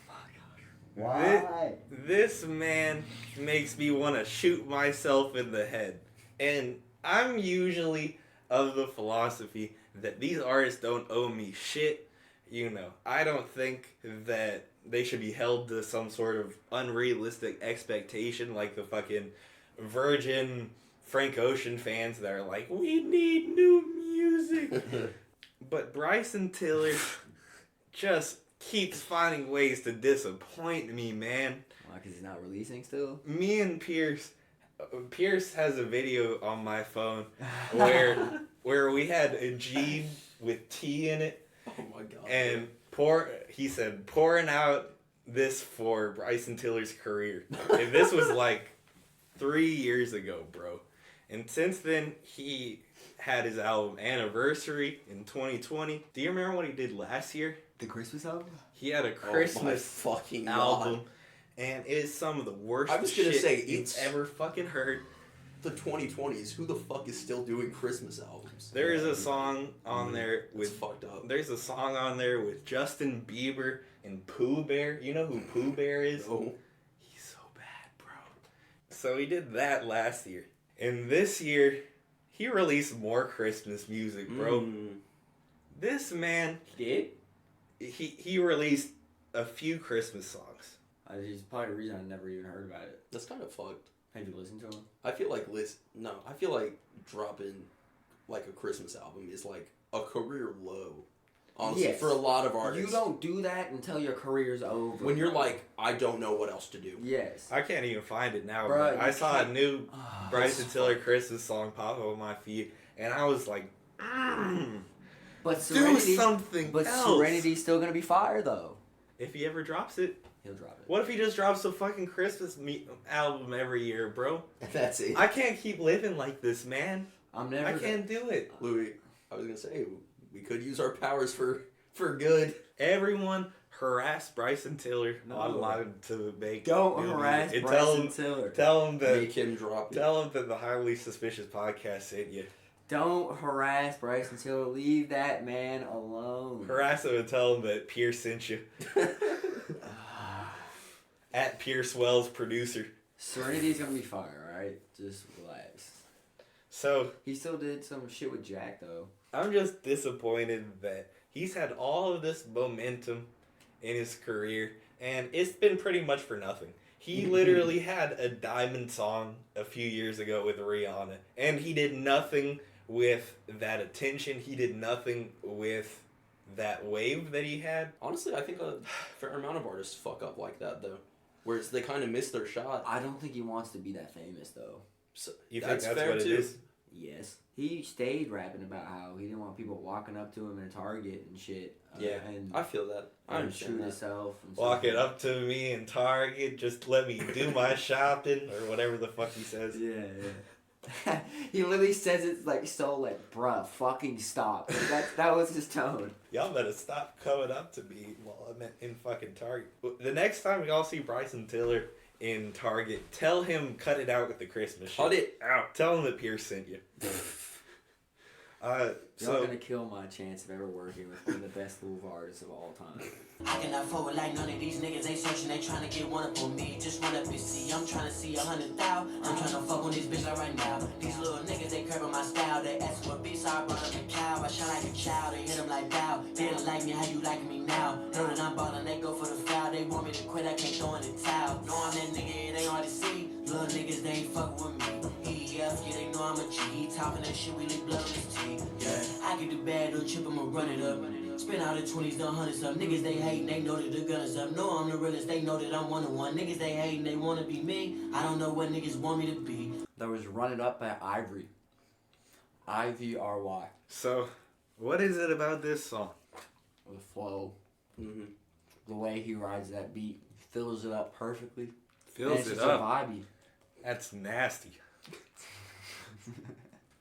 [SPEAKER 2] my gosh. Why?
[SPEAKER 1] This man makes me want to shoot myself in the head. And I'm usually of the philosophy that these artists don't owe me shit. You know, I don't think that they should be held to some sort of unrealistic expectation like the fucking Virgin Frank Ocean fans that are like, we need new music. But Bryson Tiller just keeps finding ways to disappoint me, man.
[SPEAKER 2] Why? Because he's not releasing still.
[SPEAKER 1] Me and Pierce has a video on my phone where we had a G with T in it,
[SPEAKER 3] Oh my god.
[SPEAKER 1] and he said pouring out this for Bryson Tiller's career. And this was like 3 years ago, bro. And since then he had his album Anniversary in 2020. Do you remember what he did last year?
[SPEAKER 2] The Christmas album.
[SPEAKER 1] He had a
[SPEAKER 3] Oh my
[SPEAKER 1] Christmas
[SPEAKER 3] fucking
[SPEAKER 1] album,
[SPEAKER 3] God.
[SPEAKER 1] and it is some of the worst
[SPEAKER 3] I was gonna
[SPEAKER 1] shit
[SPEAKER 3] say,
[SPEAKER 1] you've
[SPEAKER 3] it's-
[SPEAKER 1] ever fucking heard.
[SPEAKER 3] the 2020s, who the fuck is still doing Christmas albums?
[SPEAKER 1] There is a song on there with
[SPEAKER 3] It's fucked up.
[SPEAKER 1] There's a song on there with Justin Bieber and Pooh Bear. You know who Pooh Bear is?
[SPEAKER 3] No.
[SPEAKER 1] He's so bad, bro. So he did that last year. And this year, he released more Christmas music, bro. This man,
[SPEAKER 2] He did?
[SPEAKER 1] he released a few Christmas songs.
[SPEAKER 2] It's probably the reason I never even heard about it.
[SPEAKER 3] That's kind of fucked.
[SPEAKER 2] Have you listened to him?
[SPEAKER 3] I feel like dropping like a Christmas album is like a career low. Honestly,
[SPEAKER 2] Yes.
[SPEAKER 3] for a lot of artists.
[SPEAKER 2] You don't do that until your career's over.
[SPEAKER 3] When you're like, I don't know what else to do.
[SPEAKER 2] Yes.
[SPEAKER 1] I can't even find it now,
[SPEAKER 2] Bruh,
[SPEAKER 1] but I
[SPEAKER 2] you
[SPEAKER 1] saw a
[SPEAKER 2] can't-
[SPEAKER 1] new
[SPEAKER 2] Ah,
[SPEAKER 1] Bryson
[SPEAKER 3] that's
[SPEAKER 1] Tiller
[SPEAKER 3] fucked.
[SPEAKER 1] Christmas song pop up on my feed, and I was like,
[SPEAKER 2] But
[SPEAKER 1] do
[SPEAKER 2] Serenity,
[SPEAKER 1] something
[SPEAKER 2] but
[SPEAKER 1] else.
[SPEAKER 2] Serenity's still gonna be fire though.
[SPEAKER 1] If he ever drops it,
[SPEAKER 2] He'll drop it.
[SPEAKER 1] what if he just drops a fucking Christmas album every year, bro?
[SPEAKER 3] That's it.
[SPEAKER 1] I can't keep living like this, man.
[SPEAKER 2] I'm never.
[SPEAKER 1] I can't do it.
[SPEAKER 3] Louis, I was gonna say we could use our powers for good.
[SPEAKER 1] Everyone harass Bryson Tiller
[SPEAKER 2] No.
[SPEAKER 1] online to make.
[SPEAKER 2] Don't
[SPEAKER 1] new
[SPEAKER 2] harass
[SPEAKER 1] music. And
[SPEAKER 2] Bryson Tiller.
[SPEAKER 1] Tell him
[SPEAKER 3] Make
[SPEAKER 1] that.
[SPEAKER 3] him drop it.
[SPEAKER 1] Tell him that the Highly Suspicious podcast sent you.
[SPEAKER 2] Don't harass Bryson Tiller. Leave that man alone.
[SPEAKER 1] Harass him and tell him that Pierce sent you. At Pierce Wells, producer.
[SPEAKER 2] Serenity's gonna be fire, alright? Just relax.
[SPEAKER 1] So
[SPEAKER 2] He still did some shit with Jack though.
[SPEAKER 1] I'm just disappointed that he's had all of this momentum in his career, and it's been pretty much for nothing. He literally had a diamond song a few years ago with Rihanna, and he did nothing with that attention. He did nothing with that wave that he had.
[SPEAKER 3] Honestly, I think a fair amount of artists fuck up like that though, where they kind of miss their shot.
[SPEAKER 2] I don't think he wants to be that famous though.
[SPEAKER 3] So,
[SPEAKER 1] You think that's
[SPEAKER 3] fair
[SPEAKER 1] what
[SPEAKER 3] too.
[SPEAKER 1] it is?
[SPEAKER 2] Yes. He stayed rapping about how he didn't want people walking up to him in Target and shit.
[SPEAKER 3] Yeah,
[SPEAKER 2] and
[SPEAKER 3] I feel that. I
[SPEAKER 2] and
[SPEAKER 3] understand
[SPEAKER 2] shoot
[SPEAKER 3] that.
[SPEAKER 2] himself. And
[SPEAKER 1] Walk
[SPEAKER 2] stuff.
[SPEAKER 1] it up to me in Target, just let me do my shopping, or whatever the fuck he says.
[SPEAKER 2] Yeah, yeah. He literally says it's like so like, bruh, fucking stop. That was his tone.
[SPEAKER 1] Y'all better stop coming up to me while I'm in fucking Target. The next time y'all see Bryson Tiller in Target, tell him cut it out with the Christmas shit.
[SPEAKER 3] Cut it
[SPEAKER 1] out. Tell him that Pierce sent you.
[SPEAKER 2] Y'all
[SPEAKER 1] So
[SPEAKER 2] gonna kill my chance of ever working with one of the best Louisville artists of all time.
[SPEAKER 4] I cannot forward like none of these niggas. They searching, they trying to get one up on me. Just run up and see. I'm trying to see 100,000. I'm trying to fuck on this bitch like right now. These little niggas, they crapping my style. They ask for a beat, so I brought up a cow. I shine like a child. They hit them like bow. They don't like me, how you like me now? Know that I'm ballin', they go for the foul. They want me to quit, I can't throw in the towel. Know I'm that nigga, it ain't hard to see. Little niggas, they ain't fuckin' with me. Yeah, they know I'm a G. He talking that shit, we leave blood on his teeth. Yeah, I get the bad, don't chip, I'ma run it up. Spend all the 20s, the 100s up. Niggas, they hatin', they know that the gun is up. Know I'm the realest, they know that I'm one-on-one. Niggas, they hatin', they wanna be me. I don't know what niggas want me to be.
[SPEAKER 2] That was Run It Up by IVRY. IVRY.
[SPEAKER 1] So, what is it about this song?
[SPEAKER 2] The flow.
[SPEAKER 3] Mm-hmm.
[SPEAKER 2] The way he rides that beat. Fills it up perfectly. And
[SPEAKER 1] Fills
[SPEAKER 2] it's
[SPEAKER 1] it
[SPEAKER 2] just
[SPEAKER 1] up.
[SPEAKER 2] a vibey.
[SPEAKER 1] That's nasty.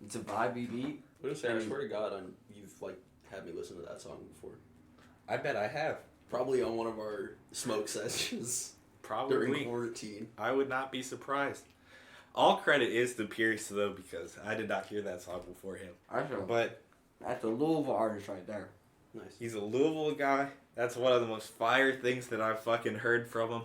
[SPEAKER 2] It's a vibey beat.
[SPEAKER 3] I'm gonna say, I swear to God, you've like had me listen to that song before.
[SPEAKER 1] I bet I have.
[SPEAKER 3] Probably on one of our smoke sessions during
[SPEAKER 1] Probably.
[SPEAKER 3] quarantine.
[SPEAKER 1] I would not be surprised. All credit is to Pierce, though, because I did not hear that song before him. But
[SPEAKER 2] That's a Louisville artist right there.
[SPEAKER 3] Nice.
[SPEAKER 1] he's a Louisville guy. That's one of the most fire things that I've fucking heard from him.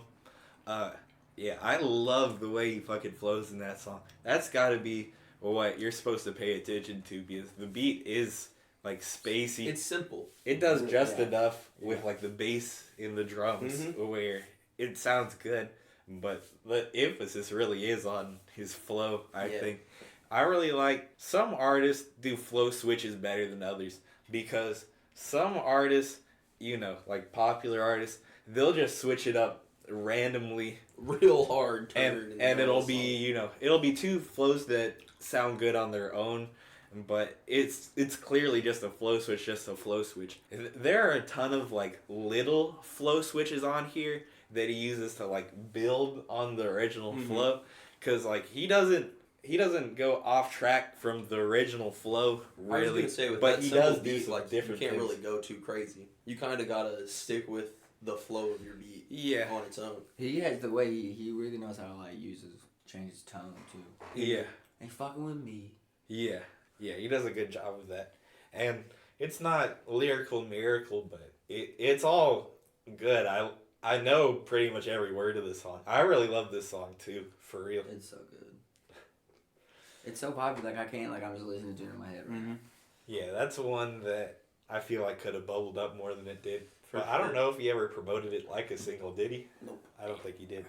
[SPEAKER 1] Yeah, I love the way he fucking flows in that song. That's gotta be what you're supposed to pay attention to, because the beat is like spacey.
[SPEAKER 3] It's simple.
[SPEAKER 1] It does just
[SPEAKER 2] Yeah.
[SPEAKER 1] enough with like the bass in the drums where it sounds good, but the emphasis really is on his flow, I think. I really like, some artists do flow switches better than others, because some artists, you know, like popular artists, they'll just switch it up randomly
[SPEAKER 3] Real hard turn. in the
[SPEAKER 1] and it'll
[SPEAKER 3] middle
[SPEAKER 1] be,
[SPEAKER 3] song.
[SPEAKER 1] you know, it'll be two flows that sound good on their own, but it's clearly just a flow switch, There are a ton of like little flow switches on here that he uses to like build on the original flow, because like he doesn't go off track from the original flow
[SPEAKER 3] I was
[SPEAKER 1] really,
[SPEAKER 3] gonna say, with
[SPEAKER 1] but
[SPEAKER 3] that
[SPEAKER 1] he
[SPEAKER 3] simple
[SPEAKER 1] does do
[SPEAKER 3] beat,
[SPEAKER 1] some
[SPEAKER 3] like,
[SPEAKER 1] different
[SPEAKER 3] you can't
[SPEAKER 1] things.
[SPEAKER 3] really go too crazy. You kind of gotta stick with the flow of your beat.
[SPEAKER 1] Yeah.
[SPEAKER 3] On its own.
[SPEAKER 2] He has the way he really knows how to like change his tone too.
[SPEAKER 1] Yeah.
[SPEAKER 2] Ain't fucking with me.
[SPEAKER 1] Yeah, he does a good job of that. And it's not lyrical miracle, but it's all good. I know pretty much every word of this song. I really love this song too, for real.
[SPEAKER 2] It's so good. It's so popular, like I can't, like I'm just listening to it in my head right now.
[SPEAKER 1] Yeah, that's one that I feel like could have bubbled up more than it did. But
[SPEAKER 3] sure.
[SPEAKER 1] I don't know if he ever promoted it like a single, did he?
[SPEAKER 3] Nope.
[SPEAKER 1] I don't think he did.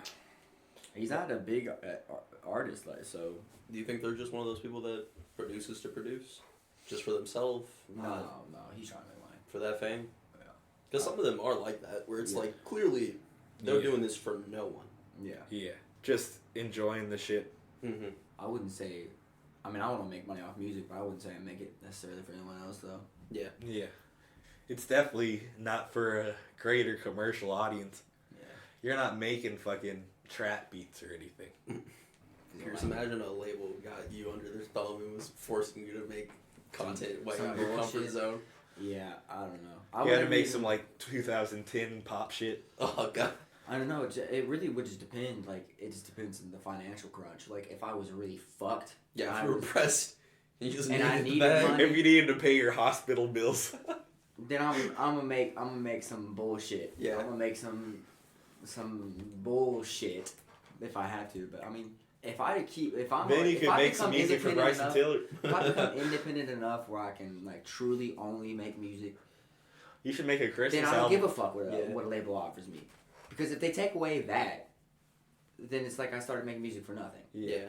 [SPEAKER 2] He's not a big artist, like, so.
[SPEAKER 3] Do you think they're just one of those people that produces to produce? Just for themselves?
[SPEAKER 2] No, he's trying to make money.
[SPEAKER 3] For that fame?
[SPEAKER 2] Yeah.
[SPEAKER 3] Because some of them are like that, where it's like, clearly, they're doing this for no one.
[SPEAKER 2] Yeah.
[SPEAKER 1] Yeah, just enjoying the shit.
[SPEAKER 3] Mm-hmm.
[SPEAKER 2] I wouldn't say, I mean, I want to make money off music, but I wouldn't say I make it necessarily for anyone else, though.
[SPEAKER 3] Yeah.
[SPEAKER 1] Yeah. It's definitely not for a greater commercial audience.
[SPEAKER 2] Yeah.
[SPEAKER 1] You're not making fucking trap beats or anything.
[SPEAKER 3] Pierce, imagine a label got you under their thumb and was forcing you to make content way
[SPEAKER 2] Some
[SPEAKER 3] out of your comfort
[SPEAKER 2] bullshit.
[SPEAKER 3] zone.
[SPEAKER 2] Yeah, I don't know.
[SPEAKER 1] You gotta make some like 2010 pop shit.
[SPEAKER 3] Oh, God.
[SPEAKER 2] I don't know. It really would just depend. Like, it just depends on the financial crunch. Like, if I was really fucked.
[SPEAKER 3] Yeah,
[SPEAKER 2] I
[SPEAKER 3] if you were
[SPEAKER 2] was-
[SPEAKER 3] pressed and you just
[SPEAKER 2] And I
[SPEAKER 3] needed the
[SPEAKER 2] needed
[SPEAKER 3] bag.
[SPEAKER 2] money.
[SPEAKER 1] If you needed to pay your hospital bills.
[SPEAKER 2] Then I'm gonna make some bullshit.
[SPEAKER 3] Yeah.
[SPEAKER 2] I'm gonna make some bullshit if I have to. But I mean, if I'm
[SPEAKER 1] Then you
[SPEAKER 2] if
[SPEAKER 1] could
[SPEAKER 2] I
[SPEAKER 1] make some
[SPEAKER 2] become
[SPEAKER 1] music for
[SPEAKER 2] independent
[SPEAKER 1] Bryson
[SPEAKER 2] enough-
[SPEAKER 1] Tiller.
[SPEAKER 2] If I become independent enough where I can like truly only make music,
[SPEAKER 1] You should make a Christmas
[SPEAKER 2] then I don't
[SPEAKER 1] album.
[SPEAKER 2] give a fuck what,
[SPEAKER 3] Yeah.
[SPEAKER 2] what a label offers me. Because if they take away that, then it's like I started making music for nothing.
[SPEAKER 3] Yeah,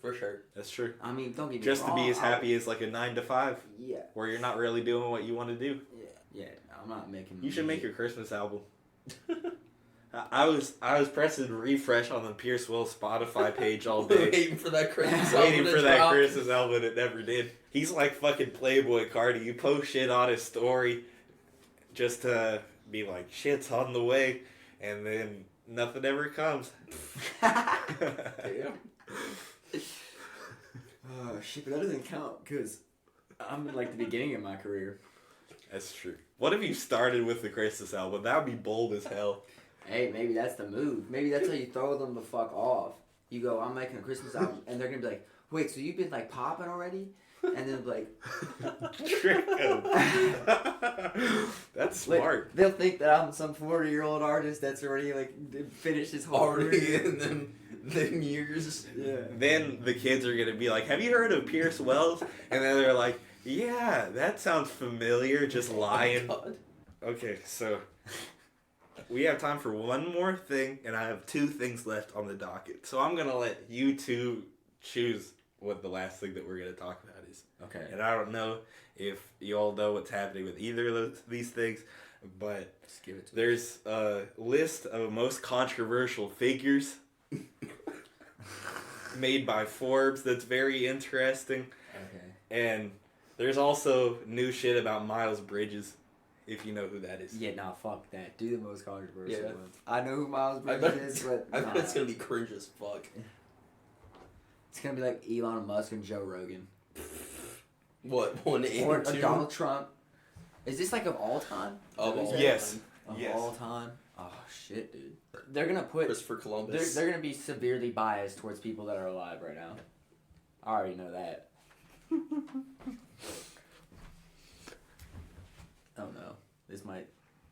[SPEAKER 3] for sure.
[SPEAKER 1] That's true.
[SPEAKER 2] I mean, don't get me
[SPEAKER 1] Just to
[SPEAKER 2] wrong.
[SPEAKER 1] be as happy as like a 9 to 5,
[SPEAKER 2] Yeah,
[SPEAKER 1] where you're not really doing what you want to do.
[SPEAKER 2] yeah. I'm not making.
[SPEAKER 1] You should make
[SPEAKER 2] music.
[SPEAKER 1] your Christmas album. I was pressing refresh on the Pierce Will Spotify page all day,
[SPEAKER 3] Waiting for that Christmas
[SPEAKER 1] waiting
[SPEAKER 3] album
[SPEAKER 1] for
[SPEAKER 3] to
[SPEAKER 1] that
[SPEAKER 3] drop.
[SPEAKER 1] Christmas album, and it never did. He's like fucking Playboy Cardi. You post shit on his story just to be like, shit's on the way, and then nothing ever comes.
[SPEAKER 3] Damn.
[SPEAKER 2] Oh shit, but that doesn't count because I'm in like the beginning of my career.
[SPEAKER 1] That's true. What if you started with the Christmas album? That would be bold as hell.
[SPEAKER 2] Hey, maybe that's the move. Maybe that's how you throw them the fuck off. You go, I'm making a Christmas album, and they're gonna be like, wait, so you've been like popping already? And then like,
[SPEAKER 1] Trick 'em. That's
[SPEAKER 2] like,
[SPEAKER 1] smart.
[SPEAKER 2] they'll think that I'm some 40-year-old artist that's already like finished his whole
[SPEAKER 3] Already
[SPEAKER 2] career.
[SPEAKER 3] in them years.
[SPEAKER 2] Yeah.
[SPEAKER 1] Then the kids are gonna be like, "Have you heard of Pierce Wells?" And then they're like, "Yeah, that sounds familiar." Just lying.
[SPEAKER 3] Oh, God.
[SPEAKER 1] Okay, so we have time for one more thing, and I have 2 things left on the docket. So I'm gonna let you two choose what the last thing that we're gonna talk about is.
[SPEAKER 2] Okay.
[SPEAKER 1] And I don't know if you all know what's happening with either of these things, but
[SPEAKER 2] Just give it to me.
[SPEAKER 1] there's a list of most controversial figures made by Forbes that's very interesting.
[SPEAKER 2] Okay.
[SPEAKER 1] And there's also new shit about Miles Bridges, if you know who that is.
[SPEAKER 2] Yeah, nah, fuck that. Do the most controversial
[SPEAKER 3] Yeah.
[SPEAKER 2] ones. I know who Miles
[SPEAKER 3] I
[SPEAKER 2] Bridges
[SPEAKER 3] bet,
[SPEAKER 2] is, but
[SPEAKER 3] I bet
[SPEAKER 2] nah.
[SPEAKER 3] it's gonna be cringe as fuck.
[SPEAKER 2] It's gonna be like Elon Musk and Joe Rogan.
[SPEAKER 3] What, 1 and
[SPEAKER 2] Or
[SPEAKER 3] 2?
[SPEAKER 2] Donald Trump. Is this like of all time?
[SPEAKER 3] Of all
[SPEAKER 1] Yes.
[SPEAKER 3] time.
[SPEAKER 2] Of
[SPEAKER 1] Yes.
[SPEAKER 2] all time? Oh shit, dude. They're gonna put
[SPEAKER 3] Christopher Columbus.
[SPEAKER 2] they're gonna be severely biased towards people that are alive right now. I already know that. Oh no. This might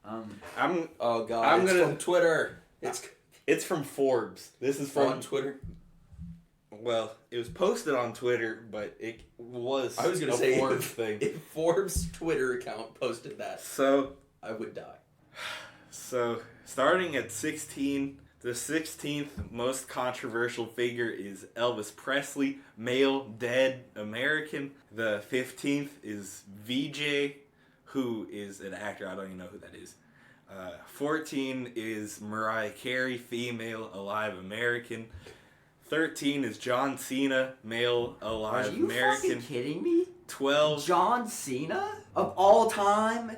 [SPEAKER 1] I'm.
[SPEAKER 3] Oh God!
[SPEAKER 1] I'm
[SPEAKER 3] It's
[SPEAKER 1] gonna-
[SPEAKER 3] from Twitter.
[SPEAKER 1] It's from Forbes. This is from
[SPEAKER 3] on Twitter.
[SPEAKER 1] Well, it was posted on Twitter, but it was
[SPEAKER 3] I was gonna
[SPEAKER 1] a
[SPEAKER 3] say
[SPEAKER 1] Forbes thing.
[SPEAKER 3] If Forbes' Twitter account posted that,
[SPEAKER 1] So
[SPEAKER 3] I would die.
[SPEAKER 1] starting at 16, the 16th most controversial figure is Elvis Presley, male, dead, American. The 15th is VJ, who is an actor. I don't even know who that is. 14 is Mariah Carey, female, alive, American. 13 is John Cena, male,
[SPEAKER 2] Are
[SPEAKER 1] alive,
[SPEAKER 2] you
[SPEAKER 1] American.
[SPEAKER 2] fucking kidding me?
[SPEAKER 1] 12
[SPEAKER 2] John Cena? Of all time?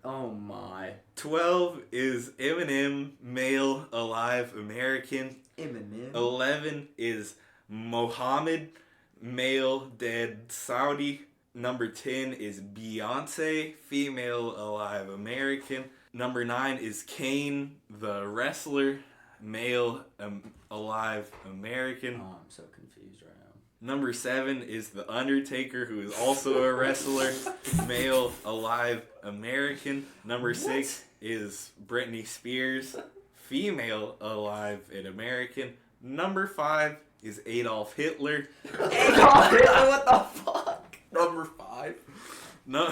[SPEAKER 2] Oh my.
[SPEAKER 1] 12 is Eminem, male, alive, American.
[SPEAKER 2] Eminem.
[SPEAKER 1] 11 is Mohammed, male, dead, Saudi. Number 10 is Beyonce, female, alive, American. Number 9 is Kane, the wrestler, male, alive American.
[SPEAKER 2] Oh, I'm so confused right now.
[SPEAKER 1] Number 7 is The Undertaker, who is also a wrestler, male, alive American. Number 6 is Britney Spears, female, alive and American. Number 5 is Adolf Hitler.
[SPEAKER 2] Adolf Hitler, what the fuck?
[SPEAKER 3] Number 5.
[SPEAKER 1] No,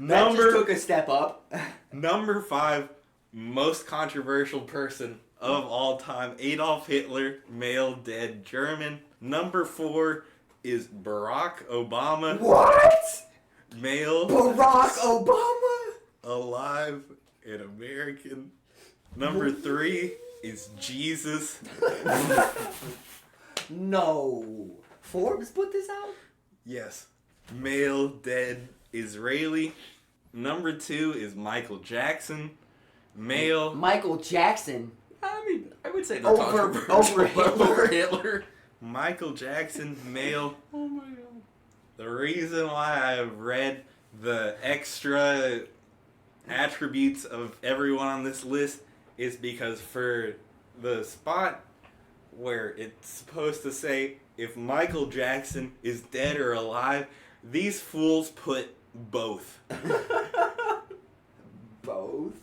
[SPEAKER 2] That just took a step up.
[SPEAKER 1] number 5, most controversial person of all time, Adolf Hitler, male, dead German. Number 4 is Barack Obama.
[SPEAKER 2] What?
[SPEAKER 1] Male.
[SPEAKER 2] Barack Obama?
[SPEAKER 1] Alive and American. Number 3 is Jesus.
[SPEAKER 2] No. Forbes put this out?
[SPEAKER 1] Yes. Male, dead Israeli. Number 2 is Michael Jackson. Male.
[SPEAKER 2] Michael Jackson.
[SPEAKER 3] I mean, I would say
[SPEAKER 2] Over
[SPEAKER 3] controversial, but
[SPEAKER 2] Hitler.
[SPEAKER 3] over Hitler.
[SPEAKER 1] Michael Jackson, male.
[SPEAKER 3] Oh my god.
[SPEAKER 1] The reason why I've read the extra attributes of everyone on this list is because for the spot where it's supposed to say if Michael Jackson is dead or alive, these fools put both.
[SPEAKER 2] Both?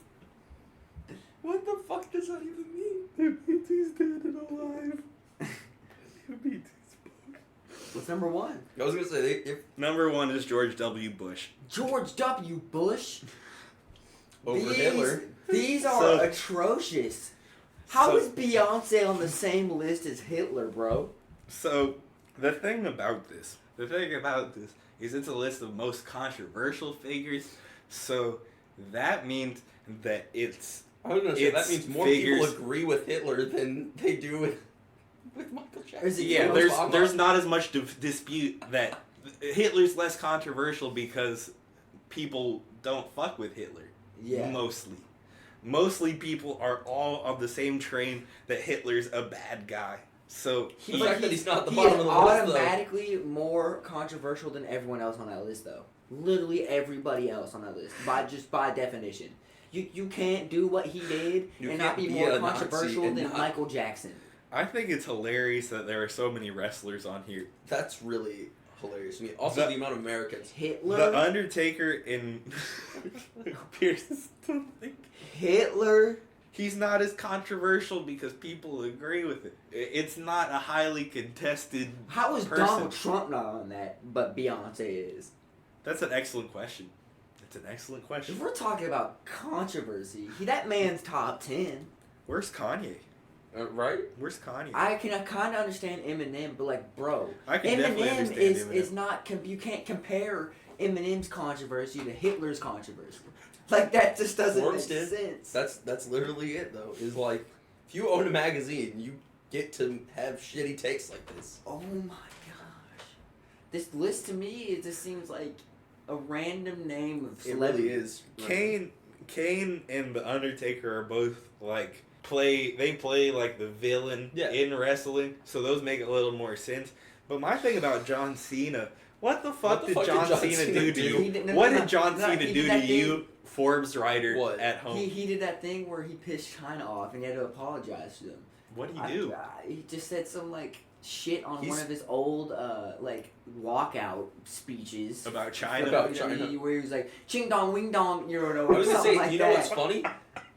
[SPEAKER 3] What the fuck does that even mean?
[SPEAKER 1] It means he's dead and alive. It means he's both.
[SPEAKER 2] What's number 1?
[SPEAKER 3] I was gonna say, if
[SPEAKER 1] Number 1 is George W. Bush.
[SPEAKER 2] George W. Bush?
[SPEAKER 3] over Hitler.
[SPEAKER 2] These are
[SPEAKER 1] So-
[SPEAKER 2] atrocious. How
[SPEAKER 1] So-
[SPEAKER 2] is Beyonce on the same list as Hitler, bro?
[SPEAKER 1] So, the thing about this is it's a list of most controversial figures. So, that means that it's
[SPEAKER 3] I was gonna say that
[SPEAKER 1] It's
[SPEAKER 3] means more
[SPEAKER 1] figures-
[SPEAKER 3] people agree with Hitler than they do with Michael Jackson.
[SPEAKER 2] Is it-
[SPEAKER 1] yeah.
[SPEAKER 2] Obama.
[SPEAKER 1] There's not as much dispute that Hitler's less controversial because people don't fuck with Hitler.
[SPEAKER 2] Yeah.
[SPEAKER 1] Mostly people are all on the same train that Hitler's a bad guy. So
[SPEAKER 3] The fact that he's not at the
[SPEAKER 2] he
[SPEAKER 3] bottom
[SPEAKER 2] is
[SPEAKER 3] of the list, though.
[SPEAKER 2] automatically more controversial than everyone else on that list, though. Literally everybody else on that list, by definition. You can't do what he did
[SPEAKER 3] You
[SPEAKER 2] and not
[SPEAKER 3] can't
[SPEAKER 2] be
[SPEAKER 3] be
[SPEAKER 2] more
[SPEAKER 3] a Nazi
[SPEAKER 2] controversial
[SPEAKER 3] and
[SPEAKER 2] than
[SPEAKER 3] not-
[SPEAKER 2] Michael Jackson.
[SPEAKER 1] I think it's hilarious that there are so many wrestlers on here.
[SPEAKER 3] That's really hilarious to me. Also,
[SPEAKER 1] The-
[SPEAKER 3] the amount of Americans.
[SPEAKER 2] Hitler.
[SPEAKER 1] The Undertaker in Pierce is still thinking.
[SPEAKER 2] Hitler.
[SPEAKER 1] He's not as controversial because people agree with it. It's not a highly contested
[SPEAKER 2] How is
[SPEAKER 1] person.
[SPEAKER 2] Donald Trump not on that, but Beyonce is?
[SPEAKER 1] That's an excellent question. It's an excellent question.
[SPEAKER 2] If we're talking about controversy, that man's top 10.
[SPEAKER 1] Where's Kanye?
[SPEAKER 3] Right?
[SPEAKER 1] Where's Kanye?
[SPEAKER 2] I can kind of understand Eminem, but like, bro,
[SPEAKER 1] I can definitely
[SPEAKER 2] Eminem
[SPEAKER 1] understand
[SPEAKER 2] is
[SPEAKER 1] Eminem.
[SPEAKER 2] not. You can't compare Eminem's controversy to Hitler's controversy. Like that just doesn't
[SPEAKER 3] Forbes
[SPEAKER 2] make
[SPEAKER 3] did.
[SPEAKER 2] sense.
[SPEAKER 3] That's literally it, though. Is like, if you own a magazine, you get to have shitty takes like this.
[SPEAKER 2] Oh my gosh, this list to me it just seems like a random name of
[SPEAKER 3] It
[SPEAKER 2] celebrity.
[SPEAKER 3] really is.
[SPEAKER 1] Kane and the Undertaker are both like they play like the villain
[SPEAKER 3] Yeah.
[SPEAKER 1] in wrestling, so those make a little more sense. But my thing about John Cena, what the fuck did John Cena do to
[SPEAKER 2] He
[SPEAKER 1] you?
[SPEAKER 2] did- no,
[SPEAKER 1] What
[SPEAKER 2] no,
[SPEAKER 1] did John
[SPEAKER 2] no,
[SPEAKER 1] Cena
[SPEAKER 2] he
[SPEAKER 1] do
[SPEAKER 2] did
[SPEAKER 1] to
[SPEAKER 2] that
[SPEAKER 1] you, Forbes writer
[SPEAKER 3] What?
[SPEAKER 1] at home?
[SPEAKER 2] He did that thing where he pissed China off and he had to apologize to them.
[SPEAKER 1] What did he do?
[SPEAKER 2] He just said some like shit on
[SPEAKER 3] He's-
[SPEAKER 2] one of his old like walkout speeches
[SPEAKER 1] About China?
[SPEAKER 3] About
[SPEAKER 2] WWE,
[SPEAKER 3] China.
[SPEAKER 2] where he was like ching dong wing dong, you know,
[SPEAKER 3] I was gonna
[SPEAKER 2] something
[SPEAKER 3] say,
[SPEAKER 2] like
[SPEAKER 3] you know
[SPEAKER 2] that.
[SPEAKER 3] what's funny?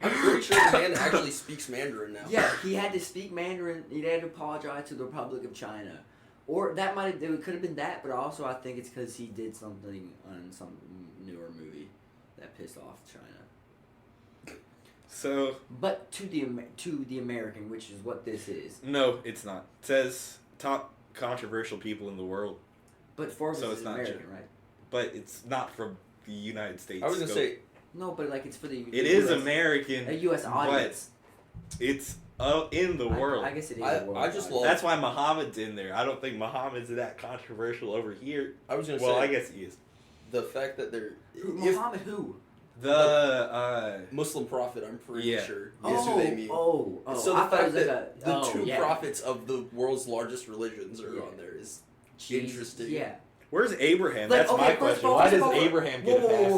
[SPEAKER 3] I'm pretty sure the man actually speaks Mandarin now.
[SPEAKER 2] Yeah, he had to speak Mandarin. He had to apologize to the Republic of China, or that it could have been that, but also I think it's because he did something on some newer movie that pissed off China.
[SPEAKER 1] So
[SPEAKER 2] But to the American, which is what this is.
[SPEAKER 1] no, it's not. It says top controversial people in the world,
[SPEAKER 2] But Forbes
[SPEAKER 1] So
[SPEAKER 2] is
[SPEAKER 1] it's not
[SPEAKER 2] American,
[SPEAKER 1] true.
[SPEAKER 2] right?
[SPEAKER 1] but it's not from the United States.
[SPEAKER 3] I was gonna
[SPEAKER 1] scope.
[SPEAKER 3] say,
[SPEAKER 2] No, but like it's for the.
[SPEAKER 1] It is
[SPEAKER 2] US,
[SPEAKER 1] American.
[SPEAKER 2] a U.S. audience.
[SPEAKER 1] It's in the world.
[SPEAKER 2] I guess it is.
[SPEAKER 3] I-
[SPEAKER 2] a world
[SPEAKER 3] I just
[SPEAKER 2] audience.
[SPEAKER 3] love-
[SPEAKER 1] That's why Muhammad's in there. I don't think Muhammad's that controversial over here.
[SPEAKER 3] I was gonna
[SPEAKER 1] Well,
[SPEAKER 3] say,
[SPEAKER 1] I guess he is.
[SPEAKER 3] the fact that they're
[SPEAKER 2] Muhammad who?
[SPEAKER 1] The
[SPEAKER 3] Muslim prophet, I'm pretty
[SPEAKER 1] Yeah.
[SPEAKER 3] sure is
[SPEAKER 2] Oh,
[SPEAKER 3] who they mean.
[SPEAKER 2] oh.
[SPEAKER 3] So
[SPEAKER 2] I
[SPEAKER 3] the
[SPEAKER 2] thought it
[SPEAKER 3] fact
[SPEAKER 2] was
[SPEAKER 3] that
[SPEAKER 2] like
[SPEAKER 3] the two
[SPEAKER 2] yeah.
[SPEAKER 3] prophets of the world's largest religions are
[SPEAKER 2] Yeah.
[SPEAKER 3] on there is
[SPEAKER 2] Jeez,
[SPEAKER 3] interesting.
[SPEAKER 2] Yeah.
[SPEAKER 1] Where's Abraham?
[SPEAKER 2] Like,
[SPEAKER 1] That's
[SPEAKER 2] okay,
[SPEAKER 1] my
[SPEAKER 2] first
[SPEAKER 1] question.
[SPEAKER 2] of all-
[SPEAKER 1] Why
[SPEAKER 2] first of
[SPEAKER 1] does
[SPEAKER 2] all,
[SPEAKER 1] Abraham
[SPEAKER 2] whoa,
[SPEAKER 1] get a pass?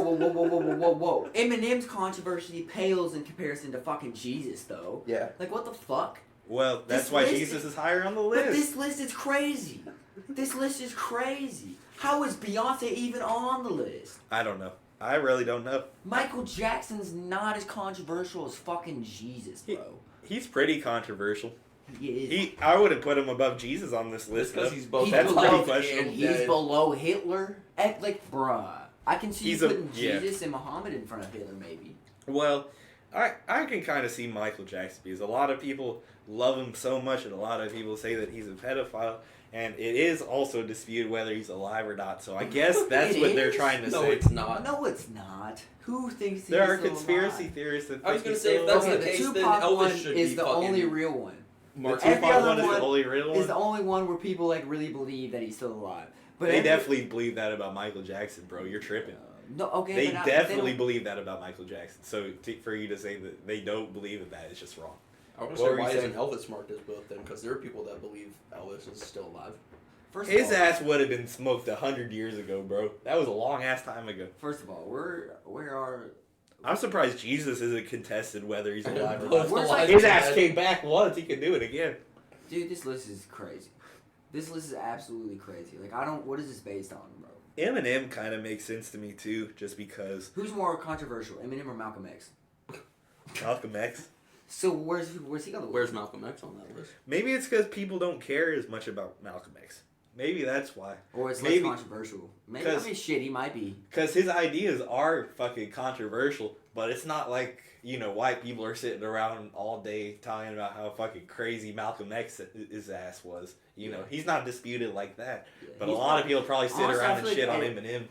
[SPEAKER 2] whoa. Eminem's controversy pales in comparison to fucking Jesus, though.
[SPEAKER 3] Yeah.
[SPEAKER 2] Like, what the fuck?
[SPEAKER 1] Well, that's
[SPEAKER 2] This
[SPEAKER 1] why
[SPEAKER 2] list-
[SPEAKER 1] Jesus is higher on the
[SPEAKER 2] But
[SPEAKER 1] list.
[SPEAKER 2] this list is crazy. This list is crazy. How is Beyonce even on the list?
[SPEAKER 1] I don't know. I really don't know.
[SPEAKER 2] Michael Jackson's not as controversial as fucking Jesus, bro.
[SPEAKER 1] He's pretty controversial.
[SPEAKER 2] He is.
[SPEAKER 1] I wouldn't put him above Jesus on this list.
[SPEAKER 3] because
[SPEAKER 1] though.
[SPEAKER 3] he's both
[SPEAKER 2] That's
[SPEAKER 3] alive
[SPEAKER 2] pretty
[SPEAKER 3] and
[SPEAKER 1] questionable.
[SPEAKER 2] He's
[SPEAKER 3] dead.
[SPEAKER 2] below Hitler. Like, bruh. I can see
[SPEAKER 1] He's
[SPEAKER 2] you
[SPEAKER 1] a-
[SPEAKER 2] putting
[SPEAKER 1] yeah.
[SPEAKER 2] Jesus and Muhammad in front of Hitler, maybe.
[SPEAKER 1] Well, I can kind of see Michael Jackson because a lot of people love him so much, and a lot of people say that he's a pedophile, and it is also disputed whether he's alive or not. So I guess that's
[SPEAKER 2] It
[SPEAKER 1] what they're
[SPEAKER 2] is?
[SPEAKER 1] trying to
[SPEAKER 3] No,
[SPEAKER 1] say.
[SPEAKER 3] it's not.
[SPEAKER 2] No, it's not. Who thinks
[SPEAKER 1] There
[SPEAKER 2] he's
[SPEAKER 1] are
[SPEAKER 2] still
[SPEAKER 1] conspiracy
[SPEAKER 2] alive?
[SPEAKER 1] theorists that
[SPEAKER 3] I was
[SPEAKER 1] think
[SPEAKER 3] gonna
[SPEAKER 1] he's
[SPEAKER 3] say,
[SPEAKER 1] still
[SPEAKER 3] if that's
[SPEAKER 1] alive.
[SPEAKER 3] the
[SPEAKER 2] Okay,
[SPEAKER 3] case,
[SPEAKER 2] the
[SPEAKER 3] then
[SPEAKER 2] Tupac
[SPEAKER 3] Elvis
[SPEAKER 2] one
[SPEAKER 3] should
[SPEAKER 2] is
[SPEAKER 3] be
[SPEAKER 2] the
[SPEAKER 3] fucking
[SPEAKER 2] only real one.
[SPEAKER 1] The
[SPEAKER 2] Every
[SPEAKER 1] Tupac
[SPEAKER 2] other
[SPEAKER 1] one is
[SPEAKER 2] one
[SPEAKER 1] the only real one.
[SPEAKER 2] Is the only one where people like really believe that he's still alive. But
[SPEAKER 1] They
[SPEAKER 2] every-
[SPEAKER 1] definitely believe that about Michael Jackson, bro. You're tripping.
[SPEAKER 2] No, okay.
[SPEAKER 1] They
[SPEAKER 2] but not,
[SPEAKER 1] definitely
[SPEAKER 2] don't-
[SPEAKER 1] believe that about Michael Jackson. So for you to say that they don't believe in that is just wrong.
[SPEAKER 3] I was
[SPEAKER 1] What
[SPEAKER 3] gonna
[SPEAKER 1] were
[SPEAKER 3] say,
[SPEAKER 1] you
[SPEAKER 3] why
[SPEAKER 1] saying?
[SPEAKER 3] isn't Elvis marked as both then? Because there are people that believe Elvis is still alive.
[SPEAKER 2] First
[SPEAKER 1] His
[SPEAKER 2] of all,
[SPEAKER 1] ass would have been smoked 100 years ago, bro. That was a long ass time ago.
[SPEAKER 2] First of all, where are
[SPEAKER 1] I'm surprised Jesus isn't contested whether he's alive or
[SPEAKER 3] Both
[SPEAKER 1] not.
[SPEAKER 2] Where's,
[SPEAKER 3] alive
[SPEAKER 2] like-
[SPEAKER 1] His
[SPEAKER 3] and
[SPEAKER 1] ass
[SPEAKER 3] dead.
[SPEAKER 1] came back once. He can do it again.
[SPEAKER 2] dude? This list is crazy. This list is absolutely crazy. Like I don't. What is this based on, bro?
[SPEAKER 1] Eminem kind of makes sense to me too, just because
[SPEAKER 2] Who's more controversial, Eminem or Malcolm X?
[SPEAKER 1] Malcolm X.
[SPEAKER 2] So where's he on the
[SPEAKER 3] Where's
[SPEAKER 2] list?
[SPEAKER 3] Malcolm X on that list?
[SPEAKER 1] Maybe it's because people don't care as much about Malcolm X. Maybe that's why.
[SPEAKER 2] Or it's
[SPEAKER 1] Maybe-
[SPEAKER 2] less controversial. Maybe I
[SPEAKER 1] 'cause-
[SPEAKER 2] mean shit. He might be.
[SPEAKER 1] Because his ideas are fucking controversial, but it's not like, white people are sitting around all day talking about how fucking crazy Malcolm X his ass was. He's not disputed like that.
[SPEAKER 2] Yeah,
[SPEAKER 1] But a
[SPEAKER 2] he's
[SPEAKER 1] lot
[SPEAKER 2] not-
[SPEAKER 1] of people probably sit
[SPEAKER 2] Honestly, I
[SPEAKER 1] around and
[SPEAKER 2] feel
[SPEAKER 1] shit
[SPEAKER 2] like
[SPEAKER 1] on
[SPEAKER 2] I-
[SPEAKER 1] Eminem.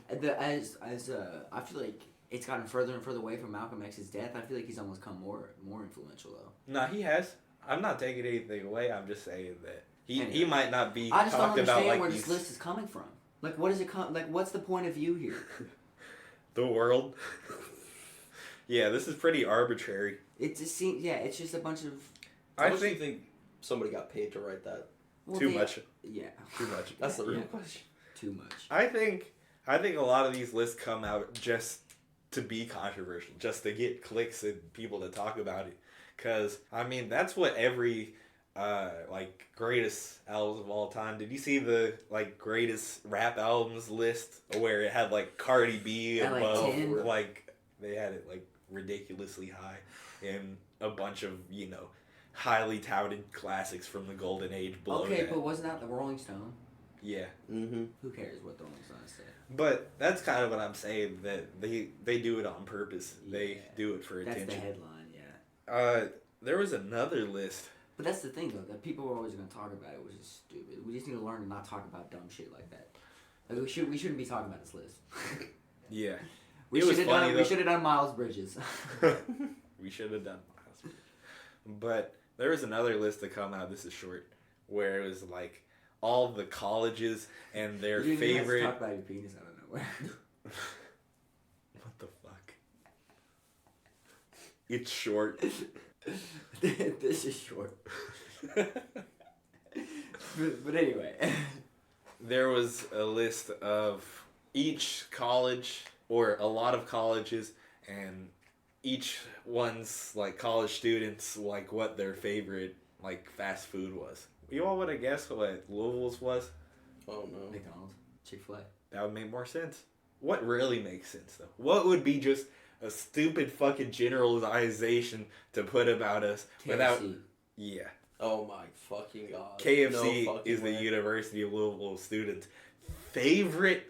[SPEAKER 2] I feel like it's gotten further and further away from Malcolm X's death. I feel like he's almost come more influential though.
[SPEAKER 1] No, he has. I'm not taking anything away. I'm just saying that he
[SPEAKER 2] Anyway.
[SPEAKER 1] might not be
[SPEAKER 2] I just don't
[SPEAKER 1] talked about
[SPEAKER 2] understand
[SPEAKER 1] like
[SPEAKER 2] where
[SPEAKER 1] these,
[SPEAKER 2] this list is coming from. Like, what is it? Like, what's the point of view here?
[SPEAKER 1] the world. Yeah, this is pretty arbitrary.
[SPEAKER 2] It just seems, yeah, it's just a bunch of.
[SPEAKER 3] How
[SPEAKER 1] I
[SPEAKER 3] much do you
[SPEAKER 1] think
[SPEAKER 3] think somebody got paid to write that?
[SPEAKER 2] Well,
[SPEAKER 1] too
[SPEAKER 2] they-
[SPEAKER 1] much.
[SPEAKER 2] Yeah,
[SPEAKER 1] Too much.
[SPEAKER 3] That's the real
[SPEAKER 2] Yeah.
[SPEAKER 3] question.
[SPEAKER 2] too much.
[SPEAKER 1] I think a lot of these lists come out just to be controversial, just to get clicks and people to talk about it. Cause that's what every greatest albums of all time. Did you see the greatest rap albums list where it had Cardi B
[SPEAKER 2] At,
[SPEAKER 1] above
[SPEAKER 2] 10?
[SPEAKER 1] they had it ridiculously high and a bunch of highly touted classics from the golden age below
[SPEAKER 2] Okay,
[SPEAKER 1] that.
[SPEAKER 2] but wasn't that the Rolling Stone?
[SPEAKER 1] Yeah.
[SPEAKER 3] Mm-hmm.
[SPEAKER 2] Who cares what the Rolling Stone said?
[SPEAKER 1] But that's kind of what I'm saying, that they do it on purpose. They
[SPEAKER 2] Yeah.
[SPEAKER 1] do it for
[SPEAKER 2] That's
[SPEAKER 1] attention.
[SPEAKER 2] the headline, yeah.
[SPEAKER 1] There was another list.
[SPEAKER 2] But that's the thing, though, that people are always going to talk about it, which is stupid. We just need to learn to not talk about dumb shit like that. Like, we shouldn't be talking about this list.
[SPEAKER 1] Yeah.
[SPEAKER 2] We
[SPEAKER 1] It was
[SPEAKER 2] should
[SPEAKER 1] funny,
[SPEAKER 2] have
[SPEAKER 1] though.
[SPEAKER 2] done Miles Bridges.
[SPEAKER 1] We should have done Miles. But there was another list that come out, this is short, where it was all the colleges and their
[SPEAKER 2] You didn't even have to
[SPEAKER 1] favorite...
[SPEAKER 2] talk about your penis out of nowhere.
[SPEAKER 1] What the fuck? It's short.
[SPEAKER 2] This is short. But anyway.
[SPEAKER 1] There was a list of each college or a lot of colleges and each one's college students what their favorite fast food was. You all would have guessed what Louisville's was?
[SPEAKER 3] Oh no.
[SPEAKER 2] McDonald's. Chick-fil-A.
[SPEAKER 1] That would make more sense. What really makes sense though? What would be just a stupid fucking generalization to put about us without...
[SPEAKER 2] KFC.
[SPEAKER 1] Yeah.
[SPEAKER 3] Oh my fucking god.
[SPEAKER 1] KFC
[SPEAKER 3] No fucking
[SPEAKER 1] is the
[SPEAKER 3] way.
[SPEAKER 1] University of Louisville students' favorite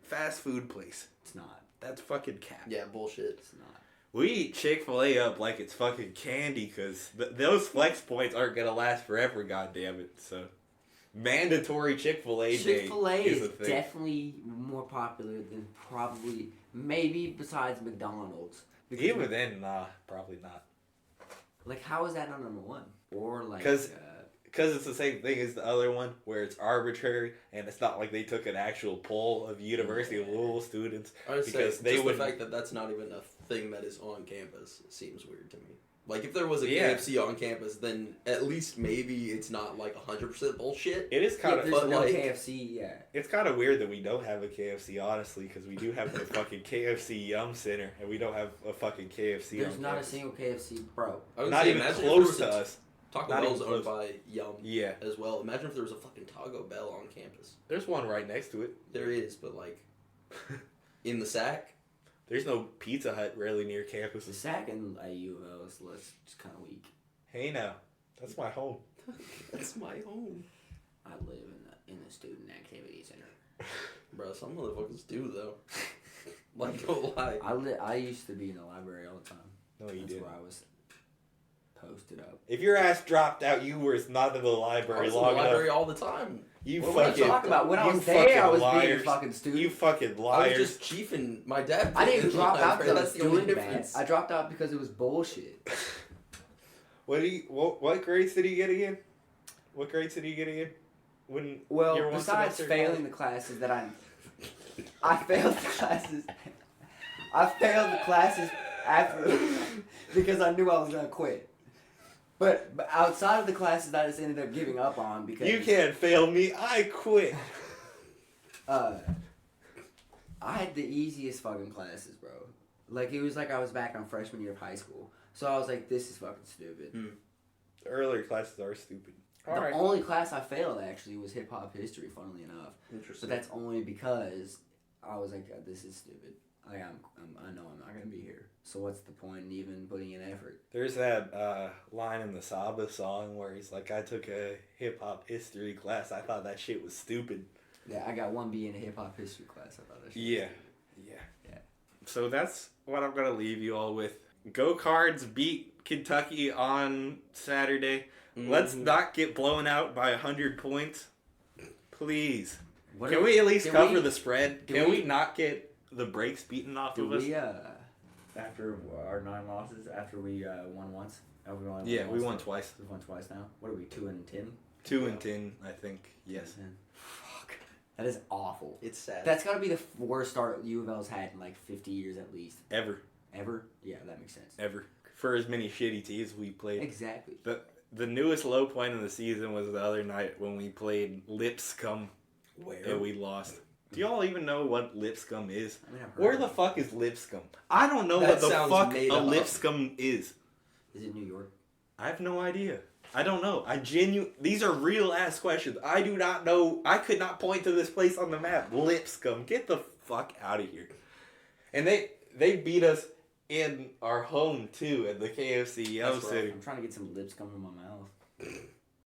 [SPEAKER 1] fast food place.
[SPEAKER 2] It's not.
[SPEAKER 1] That's fucking cap.
[SPEAKER 3] Yeah, bullshit.
[SPEAKER 2] It's not.
[SPEAKER 1] We eat Chick-fil-A up like it's fucking candy because those flex points aren't going to last forever, goddammit. So, mandatory Chick-fil-A day
[SPEAKER 2] Chick-fil-A
[SPEAKER 1] is
[SPEAKER 2] is
[SPEAKER 1] a thing.
[SPEAKER 2] definitely more popular than probably, maybe besides McDonald's. Because
[SPEAKER 1] Even then, nah, probably not.
[SPEAKER 2] Like, how is that not number one? Or like,
[SPEAKER 1] 'Cause- Because it's the same thing as the other one, where it's arbitrary, and it's not like they took an actual poll of University of Louisville students.
[SPEAKER 3] I would say
[SPEAKER 1] Because they
[SPEAKER 3] just
[SPEAKER 1] would-
[SPEAKER 3] the fact that that's not even a thing that is on campus seems weird to me. Like, if there was a
[SPEAKER 1] Yeah.
[SPEAKER 3] KFC on campus, then at least maybe it's not, like, 100% bullshit.
[SPEAKER 1] It is kind
[SPEAKER 2] Yeah,
[SPEAKER 1] of
[SPEAKER 2] there's no
[SPEAKER 3] like-
[SPEAKER 2] KFC. Yeah.
[SPEAKER 1] It's kind of weird that we don't have a KFC, honestly, because we do have the fucking KFC Yum Center, and we don't have a fucking KFC.
[SPEAKER 2] There's
[SPEAKER 1] on
[SPEAKER 2] not
[SPEAKER 1] campus.
[SPEAKER 2] a single KFC, bro.
[SPEAKER 3] I would
[SPEAKER 1] Not
[SPEAKER 3] say,
[SPEAKER 1] even
[SPEAKER 3] imagine if
[SPEAKER 1] close
[SPEAKER 3] there
[SPEAKER 1] to
[SPEAKER 3] was
[SPEAKER 1] us.
[SPEAKER 3] Taco
[SPEAKER 1] Not
[SPEAKER 3] Bell's
[SPEAKER 1] even
[SPEAKER 3] owned
[SPEAKER 1] close.
[SPEAKER 3] by Yum
[SPEAKER 1] Yeah,
[SPEAKER 3] as well. Imagine if there was a fucking Taco Bell on campus.
[SPEAKER 1] there's one right next to it.
[SPEAKER 3] There is, but, like, in the sack?
[SPEAKER 1] There's no Pizza Hut really near
[SPEAKER 2] The
[SPEAKER 1] campuses.
[SPEAKER 2] SAC and U of L is just kind of weak.
[SPEAKER 1] Hey now, that's my home.
[SPEAKER 3] That's my home.
[SPEAKER 2] I live in the student activity center.
[SPEAKER 3] Bro, some motherfuckers do, though. Like, don't lie.
[SPEAKER 2] I used to be in the library all the time.
[SPEAKER 1] No, you
[SPEAKER 2] That's
[SPEAKER 1] didn't.
[SPEAKER 2] where I was posted up.
[SPEAKER 1] If your ass dropped out, you were not in the
[SPEAKER 3] I
[SPEAKER 1] library
[SPEAKER 3] was in the
[SPEAKER 1] long
[SPEAKER 3] library
[SPEAKER 1] enough.
[SPEAKER 3] all the time.
[SPEAKER 1] You
[SPEAKER 2] What are you
[SPEAKER 1] fucking,
[SPEAKER 2] talking about? When I
[SPEAKER 1] you
[SPEAKER 2] was there, I was
[SPEAKER 1] fucking
[SPEAKER 2] being a
[SPEAKER 1] liars.
[SPEAKER 2] fucking student.
[SPEAKER 1] You fucking
[SPEAKER 3] I was
[SPEAKER 1] liars.
[SPEAKER 3] just chiefing my dad.
[SPEAKER 2] I didn't drop out because I was
[SPEAKER 3] That's the only
[SPEAKER 2] doing bad.
[SPEAKER 3] difference.
[SPEAKER 2] I dropped out because it was bullshit.
[SPEAKER 1] What grades did he get again? What grades did he get again? When
[SPEAKER 2] Well,
[SPEAKER 1] your one
[SPEAKER 2] besides
[SPEAKER 1] semester
[SPEAKER 2] failing
[SPEAKER 1] college?
[SPEAKER 2] the classes that I failed the classes. I failed the classes after because I knew I was gonna quit. But outside of the classes, I just ended up giving up on because
[SPEAKER 1] You can't fail me. I quit.
[SPEAKER 2] I had the easiest fucking classes, bro. Like it was like I was back on freshman year of high school, so I was like, this is fucking stupid.
[SPEAKER 1] The earlier classes are stupid.
[SPEAKER 2] The only class I failed actually was hip hop history, funnily enough.
[SPEAKER 3] Interesting.
[SPEAKER 2] But that's only because I was like, this is stupid. Like I know I'm not gonna be here. So what's the point in even putting in effort?
[SPEAKER 1] There's that line in the Saba song where he's like, I took a hip hop history class. I thought that shit was stupid.
[SPEAKER 2] Yeah, I got 1B in a hip hop history class. I thought that shit was
[SPEAKER 1] Yeah.
[SPEAKER 2] stupid. Yeah.
[SPEAKER 1] So that's what I'm going to leave you all with. Go Cards beat Kentucky on Saturday. Let's not get blown out by 100 points. Please. Can we at least cover the spread? Can we not get the brakes beaten off of us?
[SPEAKER 2] We after our 9 losses, after we won once? Have we won
[SPEAKER 1] Yeah, we
[SPEAKER 2] once
[SPEAKER 1] won
[SPEAKER 2] now?
[SPEAKER 1] twice.
[SPEAKER 2] We've won twice now. What are we, 2-10?
[SPEAKER 1] 2-10, I think. Yes.
[SPEAKER 2] 2-10. Fuck. That is awful.
[SPEAKER 3] It's sad.
[SPEAKER 2] That's got to be the worst start U of L's had in like 50 years at least.
[SPEAKER 1] Ever.
[SPEAKER 2] Ever? Yeah, that makes sense.
[SPEAKER 1] Ever. For as many shitty teams we played.
[SPEAKER 2] Exactly.
[SPEAKER 1] The newest low point of the season was the other night when we played Lipscomb and we lost. Do y'all even know what Lipscomb is?
[SPEAKER 2] I mean, I've heard
[SPEAKER 1] Where
[SPEAKER 2] of
[SPEAKER 1] the
[SPEAKER 2] it.
[SPEAKER 1] fuck is Lipscomb? I don't know
[SPEAKER 3] That
[SPEAKER 1] what the
[SPEAKER 3] sounds
[SPEAKER 1] fuck
[SPEAKER 3] made
[SPEAKER 1] a
[SPEAKER 3] up.
[SPEAKER 1] Lipscomb is.
[SPEAKER 2] Is it New York?
[SPEAKER 1] I have no idea. I don't know. These are real ass questions. I do not know. I could not point to this place on the map. Lipscomb. Get the fuck out of here. And they beat us in our home too at the KFC Yum
[SPEAKER 2] That's rough.
[SPEAKER 1] City.
[SPEAKER 2] I'm trying to get some Lipscomb in my mouth.